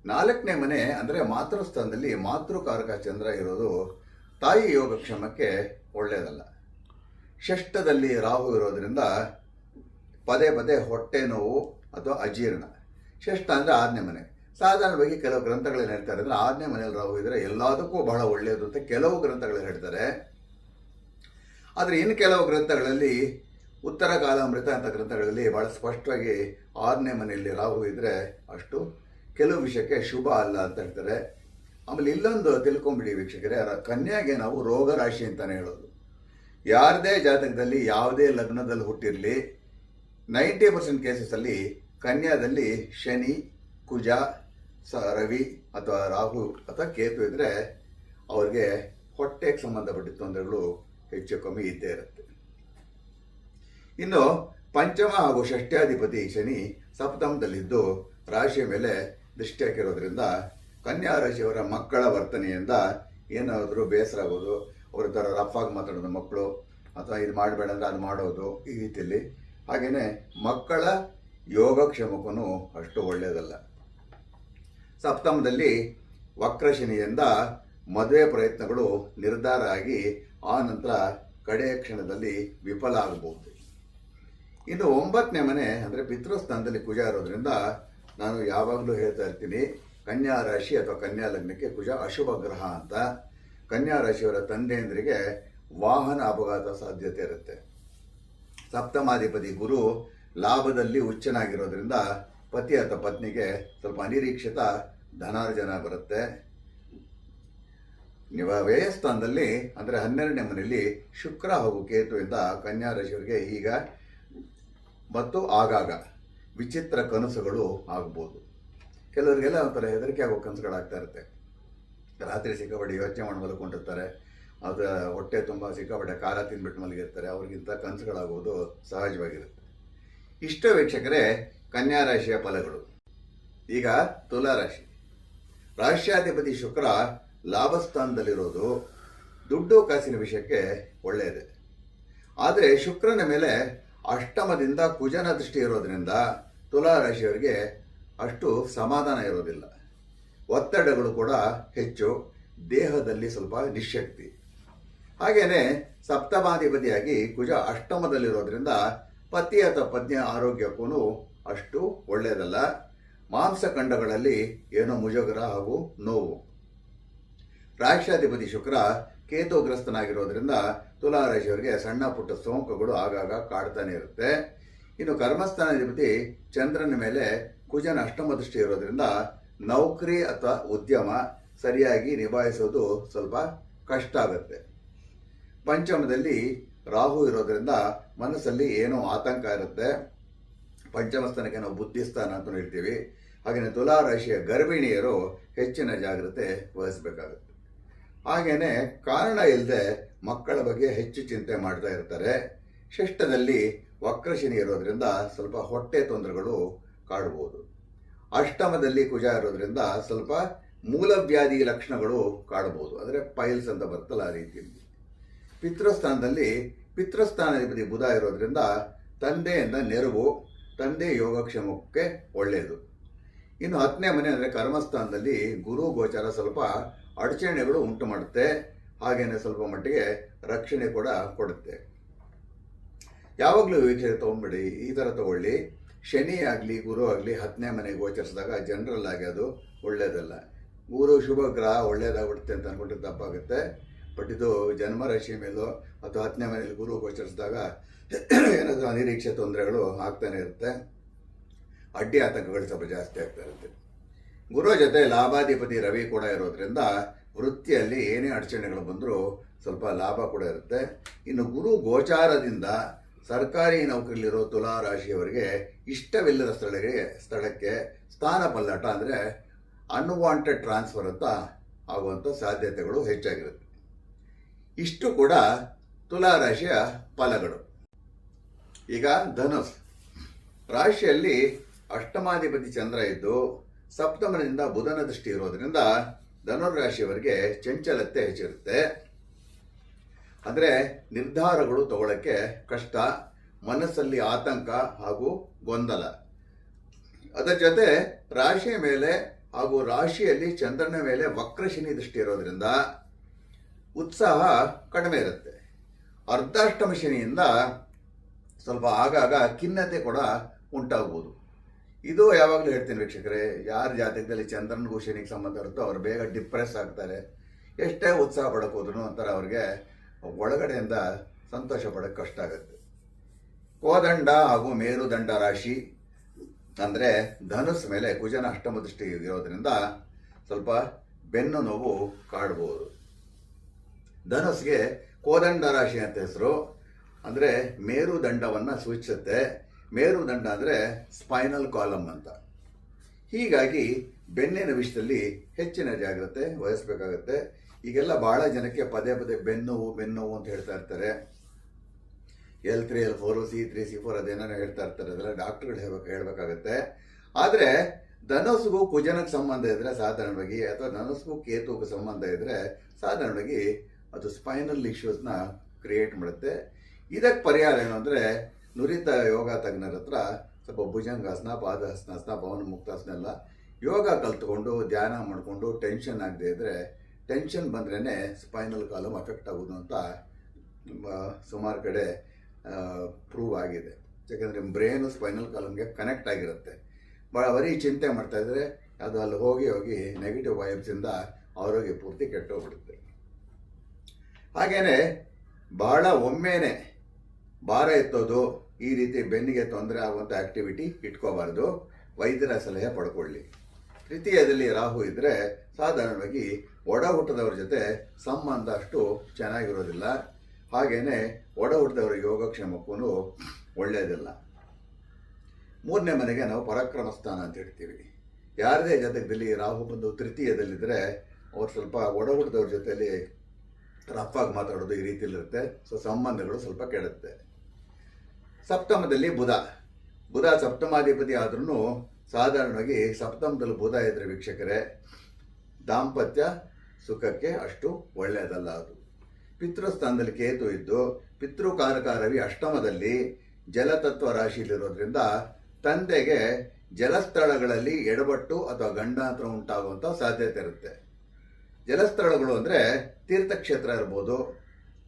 4ನೇ ಮನೆ ಅಂದರೆ ಮಾತೃಸ್ಥಾನದಲ್ಲಿ ಮಾತೃಕಾರಕ ಚಂದ್ರ ಇರೋದು ತಾಯಿ ಯೋಗಕ್ಷೇಮಕ್ಕೆ ಒಳ್ಳೆಯದಲ್ಲ. ಷಷ್ಠದಲ್ಲಿ ರಾಹು ಇರೋದ್ರಿಂದ ಪದೇ ಪದೇ ಹೊಟ್ಟೆ ನೋವು ಅಥವಾ ಅಜೀರ್ಣ. ಷಷ್ಠ ಅಂದರೆ 6ನೇ ಮನೆ. ಸಾಧಾರಣವಾಗಿ ಕೆಲವು ಗ್ರಂಥಗಳೇನು ಹೇಳ್ತಾರೆ ಅಂದರೆ 6ನೇ ಮನೆಯಲ್ಲಿ ರಾಹು ಇದ್ದರೆ ಎಲ್ಲದಕ್ಕೂ ಬಹಳ ಒಳ್ಳೆಯದು ಅಂತ ಕೆಲವು ಗ್ರಂಥಗಳಲ್ಲಿ ಹೇಳ್ತಾರೆ. ಆದರೆ ಇನ್ನು ಕೆಲವು ಗ್ರಂಥಗಳಲ್ಲಿ ಉತ್ತರ ಕಾಲಾಮೃತ ಅಂತ ಗ್ರಂಥಗಳಲ್ಲಿ ಬಹಳ ಸ್ಪಷ್ಟವಾಗಿ 6ನೇ ಮನೆಯಲ್ಲಿ ರಾಹು ಇದ್ದರೆ ಅಷ್ಟು ಕೆಲವು ವಿಷಯಕ್ಕೆ ಶುಭ ಅಲ್ಲ ಅಂತ ಹೇಳ್ತಾರೆ. ಆಮೇಲೆ ಇಲ್ಲೊಂದು ತಿಳ್ಕೊಂಬಿಡಿ ವೀಕ್ಷಕರೇ, ಕನ್ಯಾಗೆ ನಾವು ರೋಗ ರಾಶಿ ಅಂತಲೇ ಹೇಳೋದು. ಯಾರದೇ ಜಾತಕದಲ್ಲಿ ಯಾವುದೇ ಲಗ್ನದಲ್ಲಿ ಹುಟ್ಟಿರಲಿ 90% ಕೇಸಸಲ್ಲಿ ಕನ್ಯಾದಲ್ಲಿ ಶನಿ, ಕುಜ, ರವಿ ಅಥವಾ ರಾಹು ಅಥವಾ ಕೇತು ಇದ್ದರೆ ಅವ್ರಿಗೆ ಹೊಟ್ಟೆಗೆ ಸಂಬಂಧಪಟ್ಟ ತೊಂದರೆಗಳು ಹೆಚ್ಚು ಕಮ್ಮಿ ಇದ್ದೇ ಇರುತ್ತೆ. ಇನ್ನು ಪಂಚಮ ಹಾಗೂ ಷಷ್ಠ್ಯಾಧಿಪತಿ ಶನಿ ಸಪ್ತಮದಲ್ಲಿದ್ದು ರಾಶಿಯ ಮೇಲೆ ದೃಷ್ಟಿ ಹಾಕಿರೋದ್ರಿಂದ ಕನ್ಯಾ ರಾಶಿಯವರ ಮಕ್ಕಳ ವರ್ತನೆಯಿಂದ ಏನಾದರೂ ಬೇಸರ ಆಗೋದು, ಅವ್ರ ಥರ ರಫಾಗಿ ಮಾತಾಡೋದು ಮಕ್ಕಳು, ಅಥವಾ ಇದು ಮಾಡಬೇಡ ಅಂದರೆ ಅದು ಮಾಡೋದು, ಈ ರೀತಿಯಲ್ಲಿ. ಹಾಗೆಯೇ ಮಕ್ಕಳ ಯೋಗಕ್ಷೇಮಕ್ಕೂ ಅಷ್ಟು ಒಳ್ಳೆಯದಲ್ಲ. ಸಪ್ತಮದಲ್ಲಿ ವಕ್ರಶನಿಯಿಂದ ಮದುವೆ ಪ್ರಯತ್ನಗಳು ನಿರ್ಧಾರ ಆಗಿ ಆ ನಂತರ ಕಡೆಯ ಕ್ಷಣದಲ್ಲಿ ವಿಫಲ ಆಗಬಹುದು. ಇನ್ನು 9ನೇ ಮನೆ ಅಂದರೆ ಪಿತೃಸ್ಥಾನದಲ್ಲಿ ಕುಜ ಇರೋದ್ರಿಂದ ನಾನು ಯಾವಾಗಲೂ ಹೇಳ್ತಾ ಇರ್ತೀನಿ, ಕನ್ಯಾ ರಾಶಿ ಅಥವಾ ಕನ್ಯಾ ಲಗ್ನಕ್ಕೆ ಕುಜ ಅಶುಭ ಗ್ರಹ ಅಂತ. ಕನ್ಯಾ ರಾಶಿಯವರ ತಂದೆಯಂದ್ರಿಗೆ ವಾಹನ ಅಪಘಾತ ಸಾಧ್ಯತೆ ಇರುತ್ತೆ. ಸಪ್ತಮಾಧಿಪತಿ ಗುರು ಲಾಭದಲ್ಲಿ ಉಚ್ಚನಾಗಿರೋದ್ರಿಂದ ಪತಿ ಅಥವಾ ಪತ್ನಿಗೆ ಸ್ವಲ್ಪ ಅನಿರೀಕ್ಷಿತ ಧನಾರ್ಜನ ಬರುತ್ತೆ. ವ್ಯಯಸ್ಥಾನದಲ್ಲಿ ಅಂದರೆ 12ನೇ ಮನೆಯಲ್ಲಿ ಶುಕ್ರ ಹಾಗೂ ಕೇತುವಿಂದ ಕನ್ಯಾ ರಾಶಿಯವರಿಗೆ ಈಗ ಮತ್ತು ಆಗಾಗ ವಿಚಿತ್ರ ಕನಸುಗಳು ಆಗ್ಬೋದು. ಕೆಲವರಿಗೆಲ್ಲ ಒಂಥರ ಹೆದರಿಕೆ ಆಗೋ ಕನಸುಗಳಾಗ್ತಾ ಇರುತ್ತೆ. ರಾತ್ರಿ ಸಿಕ್ಕಾಪಟ್ಟೆ ಯೋಚನೆ ಮಾಡಿ ಮಲ್ಕೊಂಡಿರ್ತಾರೆ. ಅದು ಹೊಟ್ಟೆ ತುಂಬ ಸಿಕ್ಕಾಪಟ್ಟೆ ಖಾರ ತಿಂದ್ಬಿಟ್ಟು ಮಲಗಿರ್ತಾರೆ, ಅವ್ರಿಗಿಂತ ಕನಸುಗಳಾಗುವುದು ಸಹಜವಾಗಿರುತ್ತೆ. ಇಷ್ಟ ವೀಕ್ಷಕರೇ, ಕನ್ಯಾ ರಾಶಿಯ ಫಲಗಳು. ಈಗ ತುಲಾ ರಾಶಿ. ರಾಶ್ಯಾಧಿಪತಿ ಶುಕ್ರ ಲಾಭಸ್ಥಾನದಲ್ಲಿರೋದು ದುಡ್ಡು ಕಾಸಿನ ವಿಷಯಕ್ಕೆ ಒಳ್ಳೆಯದೇ. ಆದರೆ ಶುಕ್ರನ ಮೇಲೆ ಅಷ್ಟಮದಿಂದ ಕುಜನ ದೃಷ್ಟಿ ಇರೋದ್ರಿಂದ ತುಲಾ ರಾಶಿಯವರಿಗೆ ಅಷ್ಟು ಸಮಾಧಾನ ಇರೋದಿಲ್ಲ. ಒತ್ತಡಗಳು ಕೂಡ ಹೆಚ್ಚು, ದೇಹದಲ್ಲಿ ಸ್ವಲ್ಪ ನಿಶ್ಶಕ್ತಿ. ಹಾಗೇನೆ ಸಪ್ತಮಾಧಿಪತಿಯಾಗಿ ಕುಜ ಅಷ್ಟಮದಲ್ಲಿರೋದ್ರಿಂದ ಪತಿ ಅಥವಾ ಪತ್ನಿಯ ಆರೋಗ್ಯಕ್ಕೂ ಅಷ್ಟು ಒಳ್ಳೆಯದಲ್ಲ. ಮಾಂಸಖಂಡಗಳಲ್ಲಿ ಏನೋ ಮುಜುಗರ ಹಾಗೂ ನೋವು. ರಾಶ್ಯಾಧಿಪತಿ ಶುಕ್ರ ಕೇತುಗ್ರಸ್ತನಾಗಿರೋದ್ರಿಂದ ತುಲಾ ರಾಶಿಯವರಿಗೆ ಸಣ್ಣ ಪುಟ್ಟ ಸೋಂಕುಗಳು ಆಗಾಗ ಕಾಡ್ತಾನೆ ಇರುತ್ತೆ. ಇನ್ನು ಕರ್ಮಸ್ಥಾನಾಧಿಪತಿ ಚಂದ್ರನ ಮೇಲೆ ಕುಜನ ಅಷ್ಟಮ ದೃಷ್ಟಿ ಇರೋದ್ರಿಂದ ನೌಕರಿ ಅಥವಾ ಉದ್ಯಮ ಸರಿಯಾಗಿ ನಿಭಾಯಿಸೋದು ಸ್ವಲ್ಪ ಕಷ್ಟ ಆಗುತ್ತೆ. ಪಂಚಮದಲ್ಲಿ ರಾಹು ಇರೋದ್ರಿಂದ ಮನಸ್ಸಲ್ಲಿ ಏನೋ ಆತಂಕ ಇರುತ್ತೆ. ಪಂಚಮ ಸ್ಥಾನಕ್ಕೆ ನಾವು ಬುದ್ಧಿಸ್ಥಾನ ಅಂತ ಹೇಳ್ತೀವಿ. ಹಾಗೆಯೇ ತುಲಾ ರಾಶಿಯ ಗರ್ಭಿಣಿಯರು ಹೆಚ್ಚಿನ ಜಾಗ್ರತೆ ವಹಿಸಬೇಕಾಗುತ್ತೆ. ಹಾಗೇನೆ ಕಾರಣ ಇಲ್ಲದೆ ಮಕ್ಕಳ ಬಗ್ಗೆ ಹೆಚ್ಚು ಚಿಂತೆ ಮಾಡ್ತಾ ಇರ್ತಾರೆ. ಷಷ್ಠದಲ್ಲಿ ವಕ್ರಶನಿ ಇರೋದ್ರಿಂದ ಸ್ವಲ್ಪ ಹೊಟ್ಟೆ ತೊಂದರೆಗಳು ಕಾಡಬಹುದು. ಅಷ್ಟಮದಲ್ಲಿ ಕುಜ ಇರೋದ್ರಿಂದ ಸ್ವಲ್ಪ ಮೂಲವ್ಯಾಧಿ ಲಕ್ಷಣಗಳು ಕಾಡಬಹುದು, ಅಂದರೆ ಪೈಲ್ಸ್ ಅಂತ ಬರ್ತಲ್ಲ ಆ ರೀತಿಯಲ್ಲಿ. ಪಿತೃಸ್ಥಾನದಲ್ಲಿ ಪಿತೃಸ್ಥಾನಾಧಿಪತಿ ಬುಧ ಇರೋದ್ರಿಂದ ತಂದೆಯಿಂದ ನೆರವು, ತಂದೆ ಯೋಗಕ್ಷೇಮಕ್ಕೆ ಒಳ್ಳೆಯದು. ಇನ್ನು 10ನೇ ಮನೆ ಅಂದರೆ ಕರ್ಮಸ್ಥಾನದಲ್ಲಿ ಗುರು ಗೋಚಾರ ಸ್ವಲ್ಪ ಅಡಚಣೆಗಳು ಉಂಟು ಮಾಡುತ್ತೆ. ಹಾಗೇನೆ ಸ್ವಲ್ಪ ಮಟ್ಟಿಗೆ ರಕ್ಷಣೆ ಕೂಡ ಕೊಡುತ್ತೆ. ಯಾವಾಗಲೂ ವೀಕ್ಷಣೆ ತೊಗೊಂಡ್ಬಿಡಿ, ಈ ಥರ ತಗೊಳ್ಳಿ. ಶನಿ ಆಗಲಿ ಗುರು ಆಗಲಿ 10ನೇ ಮನೆ ಗೋಚರಿಸಿದಾಗ ಜನರಲ್ ಆಗಿ ಅದು ಒಳ್ಳೆಯದಲ್ಲ. ಗುರು ಶುಭ ಗ್ರಹ ಒಳ್ಳೆಯದಾಗ್ಬಿಡುತ್ತೆ ಅಂತ ಅಂದ್ಬಿಟ್ಟು ತಪ್ಪಾಗುತ್ತೆ. ಬಟ್ ಇದು ಜನ್ಮರಾಶಿ ಮೇಲೂ ಅಥವಾ 10ನೇ ಮನೆಯಲ್ಲಿ ಗುರು ಗೋಚರಿಸಿದಾಗ ಏನಾದರೂ ಅನಿರೀಕ್ಷೆ ತೊಂದರೆಗಳು ಆಗ್ತಾನೆ ಇರುತ್ತೆ. ಅಡ್ಡಿ ಆತಂಕಗಳು ಸ್ವಲ್ಪ ಜಾಸ್ತಿ ಆಗ್ತಾ ಇರುತ್ತೆ. ಗುರು ಜೊತೆ ಲಾಭಾಧಿಪತಿ ರವಿ ಕೂಡ ಇರೋದ್ರಿಂದ ವೃತ್ತಿಯಲ್ಲಿ ಏನೇ ಅಡಚಣೆಗಳು ಬಂದರೂ ಸ್ವಲ್ಪ ಲಾಭ ಕೂಡ ಇರುತ್ತೆ. ಇನ್ನು ಗುರು ಗೋಚಾರದಿಂದ ಸರ್ಕಾರಿ ನೌಕರಿಯಲ್ಲಿರೋ ತುಲಾ ರಾಶಿಯವರಿಗೆ ಇಷ್ಟವಿಲ್ಲದ ಸ್ಥಳಕ್ಕೆ ಸ್ಥಾನ ಪಲ್ಲಟ, ಅಂದರೆ ಅನ್ವಾಂಟೆಡ್ ಟ್ರಾನ್ಸ್ಫರ್ ಅಂತ ಆಗುವಂಥ ಸಾಧ್ಯತೆಗಳು ಹೆಚ್ಚಾಗಿರುತ್ತೆ. ಇಷ್ಟು ಕೂಡ ತುಲಾ ರಾಶಿಯ ಫಲಗಳು. ಈಗ ಧನುಸ್ ರಾಶಿಯಲ್ಲಿ ಅಷ್ಟಮಾಧಿಪತಿ ಚಂದ್ರ ಇದ್ದು ಸಪ್ತಮದಿಂದ ಬುಧನ ದೃಷ್ಟಿ ಇರೋದ್ರಿಂದ ಧನುರಾಶಿಯವರಿಗೆ ಚಂಚಲತೆ ಹೆಚ್ಚಿರುತ್ತೆ. ಅಂದರೆ ನಿರ್ಧಾರಗಳು ತಗೊಳ್ಳೋಕ್ಕೆ ಕಷ್ಟ, ಮನಸ್ಸಲ್ಲಿ ಆತಂಕ ಹಾಗೂ ಗೊಂದಲ. ಅದರ ಜೊತೆ ರಾಶಿಯ ಮೇಲೆ ಹಾಗೂ ರಾಶಿಯಲ್ಲಿ ಚಂದ್ರನ ಮೇಲೆ ವಕ್ರಶನಿ ದೃಷ್ಟಿ ಇರೋದ್ರಿಂದ ಉತ್ಸಾಹ ಕಡಿಮೆ ಇರುತ್ತೆ. ಅರ್ಧಾಷ್ಟಮ ಶನಿಯಿಂದ ಸ್ವಲ್ಪ ಆಗಾಗ ಖಿನ್ನತೆ ಕೂಡ ಉಂಟಾಗ್ಬೋದು. ಇದು ಯಾವಾಗಲೂ ಹೇಳ್ತೀನಿ ವೀಕ್ಷಕರೇ, ಯಾರ ಜಾತಕದಲ್ಲಿ ಚಂದ್ರನಿಗೂ ಶನಿಗೆ ಸಂಬಂಧ ಇರುತ್ತೋ ಅವ್ರು ಬೇಗ ಡಿಪ್ರೆಸ್ ಆಗ್ತಾರೆ. ಎಷ್ಟೇ ಉತ್ಸಾಹ ಪಡಕ್ಕೆ ಹೋದ್ರು ಅಂತಾರೆ ಅವ್ರಿಗೆ ಒಳಗಡೆಯಿಂದ ಸಂತೋಷ ಪಡೋಕ್ಕೆ ಕಷ್ಟ ಆಗುತ್ತೆ. ಕೋದಂಡ ಹಾಗೂ ಮೇರುದಂಡ ರಾಶಿ ಅಂದರೆ ಧನುಸ್ ಮೇಲೆ ಕುಜನ ಅಷ್ಟಮ ದೃಷ್ಟಿ ಇರೋದ್ರಿಂದ ಸ್ವಲ್ಪ ಬೆನ್ನು ನೋವು ಕಾಡ್ಬೋದು. ಧನುಸ್ಗೆ ಕೋದಂಡ ರಾಶಿ ಅಂತ ಹೆಸರು. ಅಂದರೆ ಮೇರುದಂಡವನ್ನು ಸೂಚಿಸುತ್ತೆ. ಮೇರುದಂಡ ಅಂದರೆ ಸ್ಪೈನಲ್ ಕಾಲಮ್ ಅಂತ. ಹೀಗಾಗಿ ಬೆನ್ನಿನ ವಿಷಯದಲ್ಲಿ ಹೆಚ್ಚಿನ ಜಾಗ್ರತೆ ವಹಿಸಬೇಕಾಗತ್ತೆ. ಈಗೆಲ್ಲ ಬಹಳ ಜನಕ್ಕೆ ಪದೇ ಪದೇ ಬೆನ್ನೋವು ಅಂತ ಹೇಳ್ತಾ ಇರ್ತಾರೆ. L3 L4 C3 C4 ಅದೇನೋ ಹೇಳ್ತಾ ಇರ್ತಾರೆ. ಅದೆಲ್ಲ ಡಾಕ್ಟರ್ಗಳು ಹೇಳಬೇಕಾಗತ್ತೆ. ಆದರೆ ಧನುಸ್ಗೂ ಕುಜನಕ್ಕೆ ಸಂಬಂಧ ಇದ್ದರೆ ಸಾಧಾರಣವಾಗಿ, ಅಥವಾ ಧನುಸ್ಗೂ ಕೇತುಗೂ ಸಂಬಂಧ ಇದ್ದರೆ ಸಾಧಾರಣವಾಗಿ ಅದು ಸ್ಪೈನಲ್ ಇಶ್ಯೂಸ್ನ ಕ್ರಿಯೇಟ್ ಮಾಡುತ್ತೆ. ಇದಕ್ಕೆ ಪರಿಹಾರ ಏನು ಅಂದರೆ, ನುರಿತ ಯೋಗ ತಜ್ಞರ ಹತ್ರ ಸ್ವಲ್ಪ ಭುಜಂಗಾಸನ, ಪಾದಹಸ್ತಾಸನ, ಭವನ ಮುಕ್ತಾಸನ ಎಲ್ಲ ಯೋಗ ಕಲ್ತ್ಕೊಂಡು ಧ್ಯಾನ ಮಾಡಿಕೊಂಡು ಟೆನ್ಷನ್ ಆಗದೆ ಇದ್ದರೆ, ಟೆನ್ಷನ್ ಬಂದ್ರೇ ಸ್ಪೈನಲ್ ಕಾಲಮ್ ಅಫೆಕ್ಟ್ ಆಗೋದು ಅಂತ ಸುಮಾರು ಕಡೆ ಪ್ರೂವ್ ಆಗಿದೆ. ಯಾಕಂದರೆ ಬ್ರೈನು ಸ್ಪೈನಲ್ ಕಾಲಮ್ಗೆ ಕನೆಕ್ಟ್ ಆಗಿರುತ್ತೆ. ಬರೀ ಚಿಂತೆ ಮಾಡ್ತಾ ಇದ್ರೆ ಅದು ಅಲ್ಲಿ ಹೋಗಿ ಹೋಗಿ ನೆಗೆಟಿವ್ ವೈಬ್ಸಿಂದ ಆರೋಗ್ಯ ಪೂರ್ತಿ ಕೆಟ್ಟೋಗ್ಬಿಡುತ್ತೆ. ಹಾಗೇನೆ ಬಹಳ ಒಮ್ಮೆನೆ ಭಾರ ಎತ್ತೋದು, ಈ ರೀತಿ ಬೆನ್ನಿಗೆ ತೊಂದರೆ ಆಗುವಂಥ ಆಕ್ಟಿವಿಟಿ ಇಟ್ಕೋಬಾರ್ದು. ವೈದ್ಯರ ಸಲಹೆ ಪಡ್ಕೊಳ್ಳಿ. ತೃತೀಯದಲ್ಲಿ ರಾಹು ಇದ್ದರೆ ಸಾಧಾರಣವಾಗಿ ಒಡ ಹುಟ್ಟದವ್ರ ಜೊತೆ ಸಂಬಂಧ ಅಷ್ಟು ಚೆನ್ನಾಗಿರೋದಿಲ್ಲ. ಹಾಗೇನೆ ಒಡ ಹುಟ್ಟದವರ ಯೋಗಕ್ಷೇಮಕ್ಕೂ ಒಳ್ಳೆಯದಿಲ್ಲ. 3ನೇ ಮನೆಗೆ ನಾವು ಪರಾಕ್ರಮ ಸ್ಥಾನ ಅಂತ ಹೇಳ್ತೀವಿ. ಯಾರದೇ ಜಾತಕದಲ್ಲಿ ರಾಹು ಬಂದು ತೃತೀಯದಲ್ಲಿದ್ದರೆ ಅವ್ರು ಸ್ವಲ್ಪ ಒಡ ಹುಟ್ಟದವ್ರ ಜೊತೆಯಲ್ಲಿ ರಫ್ ಆಗಿ ಮಾತಾಡೋದು ಈ ರೀತಿಯಲ್ಲಿರುತ್ತೆ. ಸೊ ಸಂಬಂಧಗಳು ಸ್ವಲ್ಪ ಕೆಡುತ್ತೆ. ಸಪ್ತಮದಲ್ಲಿ ಬುಧ ಸಪ್ತಮಾಧಿಪತಿ ಆದ್ರೂ ಸಾಧಾರಣವಾಗಿ ಸಪ್ತಮದಲ್ಲಿ ಬುಧ ಇದ್ರೆ ವೀಕ್ಷಕರೇ ದಾಂಪತ್ಯ ಸುಖಕ್ಕೆ ಅಷ್ಟು ಒಳ್ಳೆಯದಲ್ಲ. ಅದು ಪಿತೃಸ್ಥಾನದಲ್ಲಿ ಕೇತು ಇದ್ದು ಪಿತೃಕಾರಕ ರವಿ ಅಷ್ಟಮದಲ್ಲಿ ಜಲತತ್ವ ರಾಶಿಯಲ್ಲಿರೋದ್ರಿಂದ ತಂದೆಗೆ ಜಲಸ್ಥಳಗಳಲ್ಲಿ ಎಡವಟ್ಟು ಅಥವಾ ಗಂಡಾಂತರ ಉಂಟಾಗುವಂಥ ಸಾಧ್ಯತೆ ಇರುತ್ತೆ. ಜಲಸ್ಥಳಗಳು ಅಂದರೆ ತೀರ್ಥಕ್ಷೇತ್ರ ಇರ್ಬೋದು,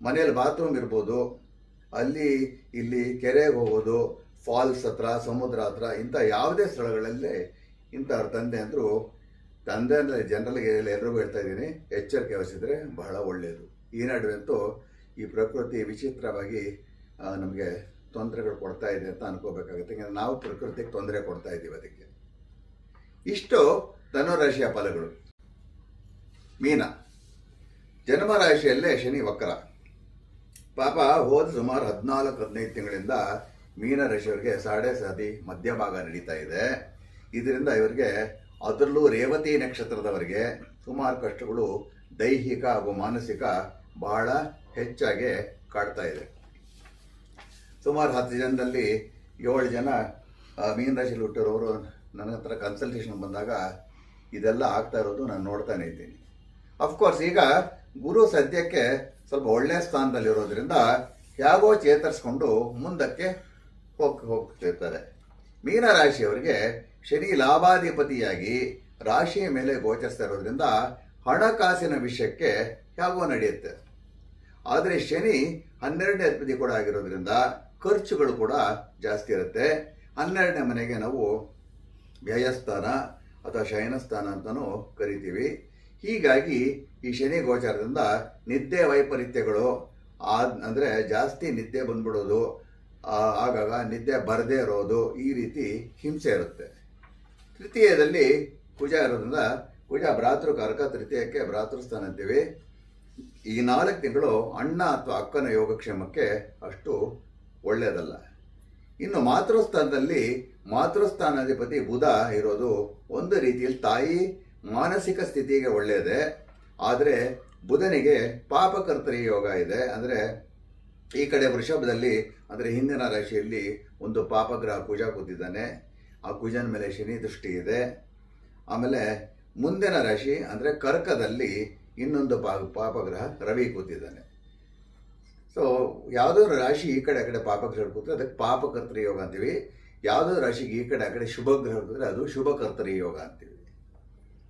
ಮನೆಯಲ್ಲಿ ಬಾತ್ರೂಮ್ ಇರ್ಬೋದು, ಅಲ್ಲಿ ಇಲ್ಲಿ ಕೆರೆಗೆ ಹೋಗೋದು, ಫಾಲ್ಸ್ ಹತ್ರ, ಸಮುದ್ರ ಹತ್ರ, ಇಂಥ ಯಾವುದೇ ಸ್ಥಳಗಳಲ್ಲಿ ಇಂಥವ್ರ ತಂದೆ ಅಂದರೆ ಜನರಲ್ಗೆ ಎಲ್ರಿಗೂ ಹೇಳ್ತಾ ಇದ್ದೀನಿ, ಎಚ್ಚರಿಕೆ ವಹಿಸಿದ್ರೆ ಬಹಳ ಒಳ್ಳೆಯದು. ಈ ನಡುವೆ ಅಂತೂ ಈ ಪ್ರಕೃತಿ ವಿಚಿತ್ರವಾಗಿ ನಮಗೆ ತೊಂದರೆಗಳು ಕೊಡ್ತಾ ಇದೆ ಅಂತ ಅನ್ಕೋಬೇಕಾಗುತ್ತೆ. ಯಾಕಂದರೆ ನಾವು ಪ್ರಕೃತಿಗೆ ತೊಂದರೆ ಕೊಡ್ತಾ ಇದ್ದೀವಿ. ಅದಕ್ಕೆ ಇಷ್ಟು ಧನುರಾಶಿಯ ಫಲಗಳು. ಮೀನ ಜನ್ಮ ರಾಶಿಯಲ್ಲೇ ಶನಿ ವಕ್ರ. ಪಾಪ ಹೋದ ಸುಮಾರು 14-15 ತಿಂಗಳಿಂದ ಮೀನ ರಾಶಿಯವರಿಗೆ ಸಾಡೆ ಮಧ್ಯಭಾಗ ನಡೀತಾ ಇದೆ. ಇದರಿಂದ ಇವರಿಗೆ, ಅದರಲ್ಲೂ ರೇವತಿ ನಕ್ಷತ್ರದವರಿಗೆ ಸುಮಾರು ಕಷ್ಟಗಳು ದೈಹಿಕ ಹಾಗೂ ಮಾನಸಿಕ ಬಹಳ ಹೆಚ್ಚಾಗಿ ಕಾಡ್ತಾ ಇದೆ. ಸುಮಾರು 10 ಜನದಲ್ಲಿ 7 ಜನ ಮೀನರಾಶಿಯಲ್ಲಿ ಹುಟ್ಟಿರೋರು ನನ್ನ ಹತ್ರ ಕನ್ಸಲ್ಟೇಷನ್ ಬಂದಾಗ ಇದೆಲ್ಲ ಆಗ್ತಾ ಇರೋದು ನಾನು ನೋಡ್ತಾನೆ ಇದ್ದೀನಿ. ಅಫ್ಕೋರ್ಸ್ ಈಗ ಗುರು ಸದ್ಯಕ್ಕೆ ಸ್ವಲ್ಪ ಒಳ್ಳೆಯ ಸ್ಥಾನದಲ್ಲಿರೋದ್ರಿಂದ ಹೇಗೋ ಚೇತರಿಸ್ಕೊಂಡು ಮುಂದಕ್ಕೆ ಹೋಗ್ತಿರ್ತಾರೆ. ಮೀನರಾಶಿಯವರಿಗೆ ಶನಿ ಲಾಭಾಧಿಪತಿಯಾಗಿ ರಾಶಿಯ ಮೇಲೆ ಗೋಚರಿಸ್ತಾ ಇರೋದ್ರಿಂದ ಹಣಕಾಸಿನ ವಿಷಯಕ್ಕೆ ಹೇಗೋ ನಡೆಯುತ್ತೆ. ಆದರೆ ಶನಿ 12ನೇ ಅಧಿಪತಿ ಕೂಡ ಆಗಿರೋದ್ರಿಂದ ಖರ್ಚುಗಳು ಕೂಡ ಜಾಸ್ತಿ ಇರುತ್ತೆ. 12ನೇ ಮನೆಗೆ ನಾವು ವ್ಯಯಸ್ಥಾನ ಅಥವಾ ಶಯನಸ್ಥಾನ ಅಂತಲೂ ಕರಿತೀವಿ. ಹೀಗಾಗಿ ಈ ಶನಿ ಗೋಚಾರದಿಂದ ನಿದ್ದೆ ವೈಪರೀತ್ಯಗಳು ಅಂದರೆ ಜಾಸ್ತಿ ನಿದ್ದೆ ಬಂದ್ಬಿಡೋದು, ಆಗಾಗ ನಿದ್ದೆ ಬರದೇ ಇರೋದು, ಈ ರೀತಿ ಹಿಂಸೆ ಇರುತ್ತೆ. ತೃತೀಯದಲ್ಲಿ ಕುಜ ಇರೋದ್ರಿಂದ, ಕುಜ ಭ್ರಾತೃಕಾರಕ, ತೃತೀಯಕ್ಕೆ ಭ್ರಾತೃಸ್ಥಾನ ಅಂತೀವಿ. ಈ 4 ತಿಂಗಳು ಅಣ್ಣ ಅಥವಾ ಅಕ್ಕನ ಯೋಗಕ್ಷೇಮಕ್ಕೆ ಅಷ್ಟು ಒಳ್ಳೆಯದಲ್ಲ. ಇನ್ನು ಮಾತೃಸ್ಥಾನದಲ್ಲಿ ಮಾತೃಸ್ಥಾನಾಧಿಪತಿ ಬುಧ ಇರೋದು ಒಂದು ರೀತಿಯಲ್ಲಿ ತಾಯಿ ಮಾನಸಿಕ ಸ್ಥಿತಿಗೆ ಒಳ್ಳೆಯದೇ. ಆದರೆ ಬುಧನಿಗೆ ಪಾಪಕರ್ತರಿ ಯೋಗ ಇದೆ. ಅಂದರೆ ಈ ಕಡೆ ವೃಷಭದಲ್ಲಿ, ಅಂದರೆ ಹಿಂದಿನ ರಾಶಿಯಲ್ಲಿ ಒಂದು ಪಾಪಗ್ರಹ ಕುಜ ಕೂತಿದ್ದಾನೆ. ಆ ಕುಜನ ಮೇಲೆ ಶನಿ ದೃಷ್ಟಿ ಇದೆ. ಆಮೇಲೆ ಮುಂದಿನ ರಾಶಿ ಅಂದರೆ ಕರ್ಕದಲ್ಲಿ ಇನ್ನೊಂದು ಪಾಪಗ್ರಹ ರವಿ ಕೂತಿದ್ದಾನೆ. ಸೊ ಯಾವುದಾದ್ರು ರಾಶಿ ಈ ಕಡೆ ಆ ಕಡೆ ಪಾಪಗ್ರಹ ಕೂತ್ರೆ ಅದಕ್ಕೆ ಪಾಪಕರ್ತರಿ ಯೋಗ ಅಂತೀವಿ. ಯಾವುದಾದ್ರು ರಾಶಿಗೆ ಈ ಕಡೆ ಆ ಕಡೆ ಶುಭಗ್ರಹ ಕೂತ್ರೆ ಅದು ಶುಭಕರ್ತರಿ ಯೋಗ ಅಂತೀವಿ.